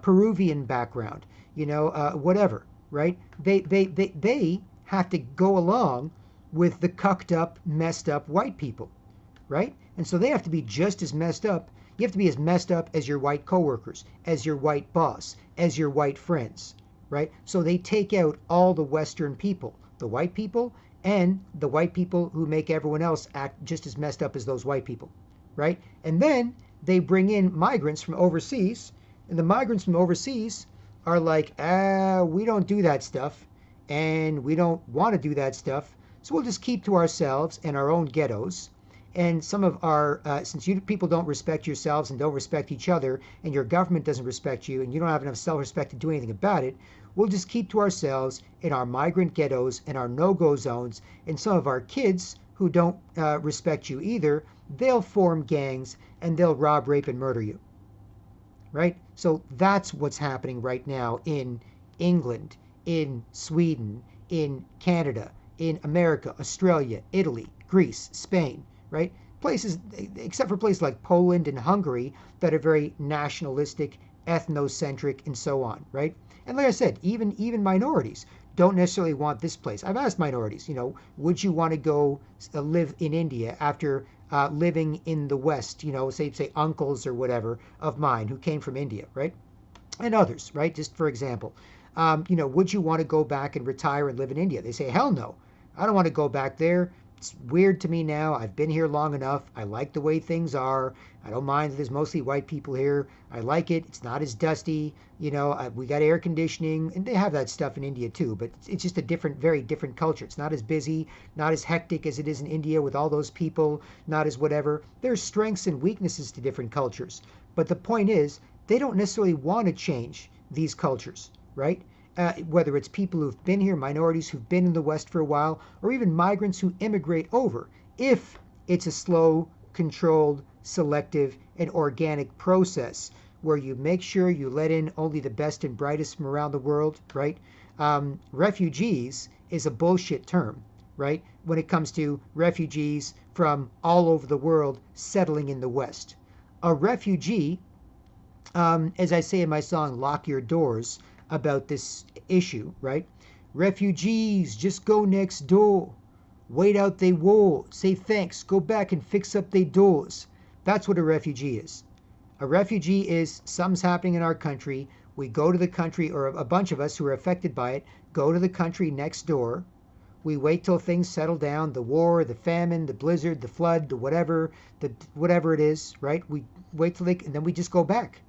Peruvian background, whatever, right? They have to go along with the cucked up, messed up white people, right? And so they have to be just as messed up. You have to be as messed up as your white coworkers, as your white boss, as your white friends, right? So they take out all the Western people, the white people, and the white people who make everyone else act just as messed up as those white people, right? And then they bring in migrants from overseas, and the migrants from overseas are like, we don't do that stuff, and we don't want to do that stuff, so we'll just keep to ourselves and our own ghettos. And some of our, since you people don't respect yourselves and don't respect each other, and your government doesn't respect you, and you don't have enough self-respect to do anything about it, we'll just keep to ourselves in our migrant ghettos and our no-go zones. And some of our kids who don't respect you either, they'll form gangs and they'll rob, rape, and murder you, right? So that's what's happening right now in England, in Sweden, in Canada, in America, Australia, Italy, Greece, Spain, right? Places, except for places like Poland and Hungary that are very nationalistic, ethnocentric, and so on, right? And like I said, even minorities don't necessarily want this place. I've asked minorities, would you want to go live in India after living in the West, say uncles or whatever of mine who came from India, right? And others, right? Just for example, would you want to go back and retire and live in India? They say, hell no, I don't want to go back there. It's weird to me now. I've been here long enough. I like the way things are. I don't mind that there's mostly white people here. I like it. It's not as dusty. We got air conditioning, and they have that stuff in India too, but it's just a very different culture. It's not as busy, not as hectic as it is in India with all those people, not as whatever. There's strengths and weaknesses to different cultures. But the point is, they don't necessarily want to change these cultures, right? Whether it's people who've been here, minorities who've been in the West for a while, or even migrants who immigrate over, if it's a slow, controlled, selective, and organic process where you make sure you let in only the best and brightest from around the world, right? Refugees is a bullshit term, right? When it comes to refugees from all over the world settling in the West. A refugee, as I say in my song, Lock Your Doors, about this issue, right? Refugees, just go next door. Wait out they war. Say thanks. Go back and fix up they doors. That's what a refugee is. A refugee is something's happening in our country. We go to the country, or a bunch of us who are affected by it, go to the country next door. We wait till things settle down, the war, the famine, the blizzard, the flood, the whatever it is, right? We wait till and then we just go back.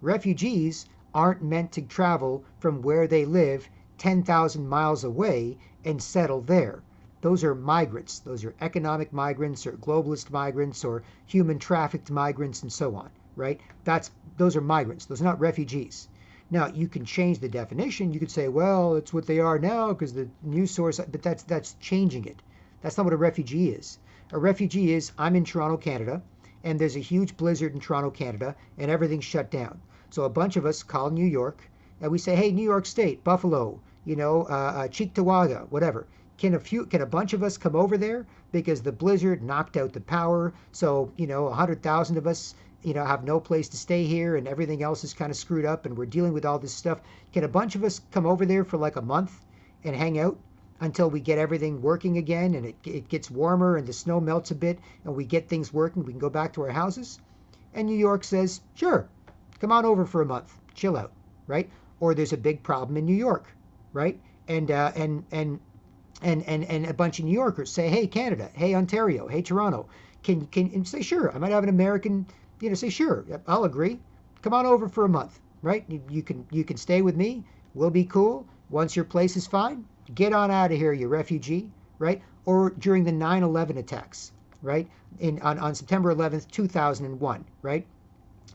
Refugees aren't meant to travel from where they live 10,000 miles away and settle there. those are migrants. Those are economic migrants or globalist migrants or human trafficked migrants and so on, right? Those are migrants. Those are not refugees. Now, you can change the definition. You could say, well, it's what they are now because the news source, but that's changing it. That's not what a refugee is. A refugee is, I'm in Toronto, Canada, and there's a huge blizzard in Toronto, Canada, and everything's shut down. So a bunch of us call New York, and we say, hey, New York State, Buffalo, Cheektowaga, whatever. Can a bunch of us come over there because the blizzard knocked out the power? So 100,000 of us have no place to stay here, and everything else is kind of screwed up, and we're dealing with all this stuff. Can a bunch of us come over there for like a month and hang out until we get everything working again, and it gets warmer and the snow melts a bit, and we get things working? We can go back to our houses. And New York says, sure, come on over for a month, chill out, right? Or there's a big problem in New York, right? And a bunch of New Yorkers say, hey, Canada, hey, Ontario, hey, Toronto, can and say, sure, I might have an American, say, sure, I'll agree. Come on over for a month, right? You can stay with me. We'll be cool. Once your place is fine, get on out of here, you refugee, right? Or during the 9/11 attacks, right? On September 11th, 2001, right?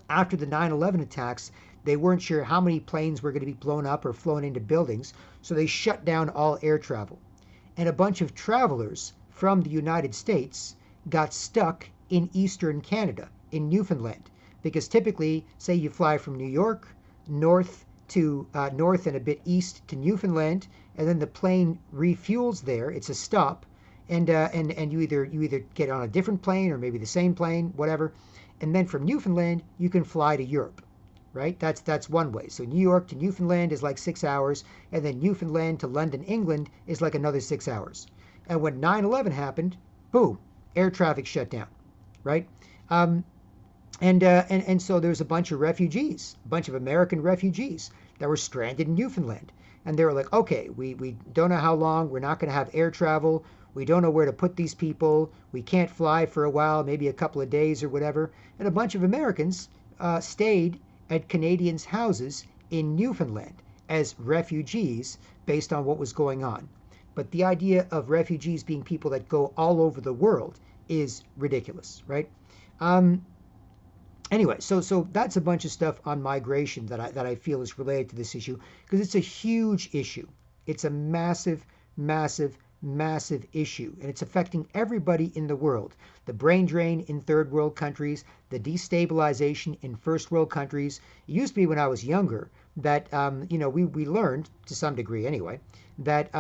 After the 9/11 attacks, they weren't sure how many planes were going to be blown up or flown into buildings, so they shut down all air travel. And a bunch of travelers from the United States got stuck in eastern Canada, in Newfoundland, because typically, say you fly from New York north and a bit east to Newfoundland, and then the plane refuels there. It's a stop, and you either get on a different plane or maybe the same plane, whatever, and then from Newfoundland you can fly to Europe, right? That's one way. So New York to Newfoundland is like 6 hours, and then Newfoundland to London, England is like another 6 hours. And when 9/11 happened, boom, air traffic shut down, right? And so there's a bunch of refugees, a bunch of American refugees that were stranded in Newfoundland. And they were like, okay, we don't know how long, we're not going to have air travel, we don't know where to put these people, we can't fly for a while, maybe a couple of days or whatever. And a bunch of Americans stayed at Canadians' houses in Newfoundland as refugees based on what was going on. But the idea of refugees being people that go all over the world is ridiculous, right? Anyway, so that's a bunch of stuff on migration that I feel is related to this issue, because it's a huge issue. It's a massive, massive, massive issue, and it's affecting everybody in the world. The brain drain in third world countries, the destabilization in first world countries. It used to be when I was younger that we learned to some degree anyway that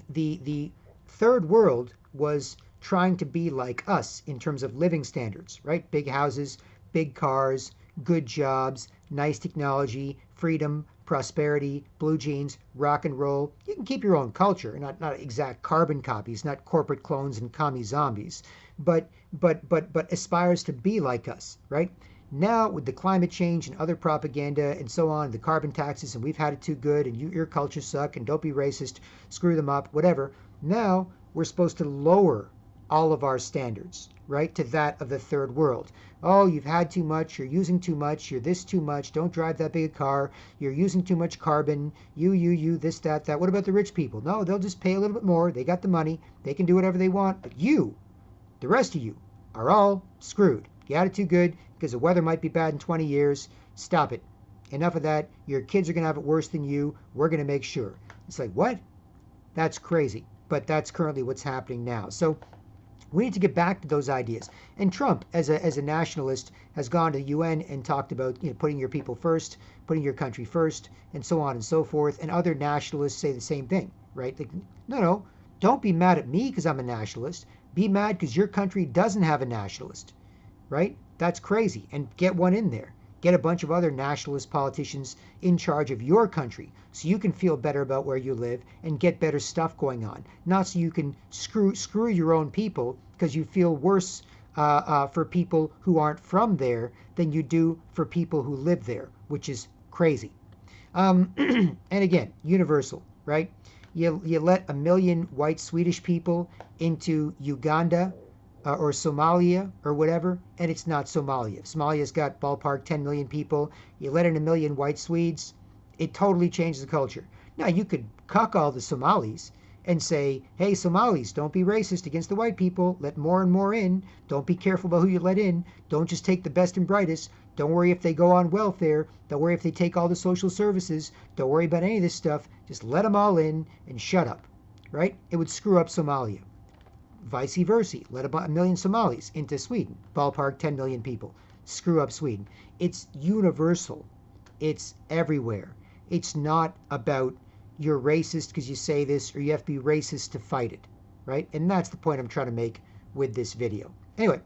the third world was trying to be like us in terms of living standards, right? Big houses, big cars, good jobs, nice technology, freedom, prosperity, blue jeans, rock and roll. You can keep your own culture, not exact carbon copies, not corporate clones and commie zombies, but aspires to be like us, right? Now, with the climate change and other propaganda and so on, the carbon taxes, and we've had it too good, and your culture suck, and don't be racist, screw them up, whatever. Now, we're supposed to lower all of our standards, right, to that of the third world. Oh, you've had too much, you're using too much, you're this too much, don't drive that big a car, you're using too much carbon, you, this, that. What about the rich people? No, they'll just pay a little bit more, they got the money, they can do whatever they want, but you, the rest of you, are all screwed. You had it too good because the weather might be bad in 20 years. Stop it. Enough of that. Your kids are going to have it worse than you. We're going to make sure. It's like, what? That's crazy. But that's currently what's happening now. So we need to get back to those ideas. And Trump, as a nationalist, has gone to the UN and talked about putting your people first, putting your country first, and so on and so forth. And other nationalists say the same thing, right? Like, no, don't be mad at me because I'm a nationalist. Be mad because your country doesn't have a nationalist, right? That's crazy. And get one in there. Get a bunch of other nationalist politicians in charge of your country so you can feel better about where you live and get better stuff going on. Not so you can screw your own people because you feel worse for people who aren't from there than you do for people who live there, which is crazy. And again, universal, right? You let 1 million white Swedish people into Uganda or Somalia or whatever, and it's not Somalia. Somalia's got ballpark 10 million people. You let in 1 million white Swedes, it totally changes the culture. Now, you could cuck all the Somalis and say, hey, Somalis, don't be racist against the white people. Let more and more in. Don't be careful about who you let in. Don't just take the best and brightest. Don't worry if they go on welfare. Don't worry if they take all the social services. Don't worry about any of this stuff. Just let them all in and shut up, right? It would screw up Somalia. Vice versa. Let about 1 million Somalis into Sweden. Ballpark 10 million people. Screw up Sweden. It's universal. It's everywhere. It's not about you're racist because you say this, or you have to be racist to fight it, right? And that's the point I'm trying to make with this video. Anyway,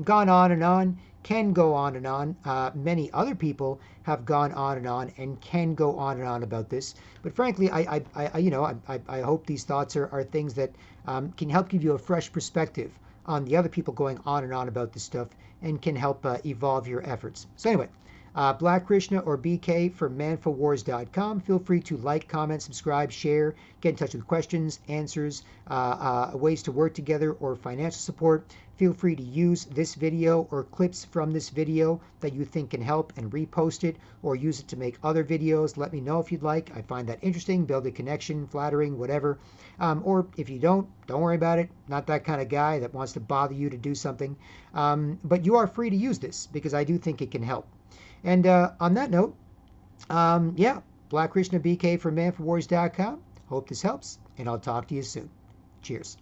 gone on and on, can go on and on. Many other people have gone on and can go on and on about this. But frankly, I hope these thoughts are things that can help give you a fresh perspective on the other people going on and on about this stuff, and can help evolve your efforts. So anyway, Black Krishna or BK from manfulwars.com. Feel free to like, comment, subscribe, share, get in touch with questions, answers, ways to work together, or financial support. Feel free to use this video or clips from this video that you think can help and repost it, or use it to make other videos. Let me know if you'd like. I find that interesting, build a connection, flattering, whatever. Or if you don't worry about it. Not that kind of guy that wants to bother you to do something. But you are free to use this because I do think it can help. And on that note, yeah, Black Krishna BK from manfulwars.com. Hope this helps, and I'll talk to you soon. Cheers.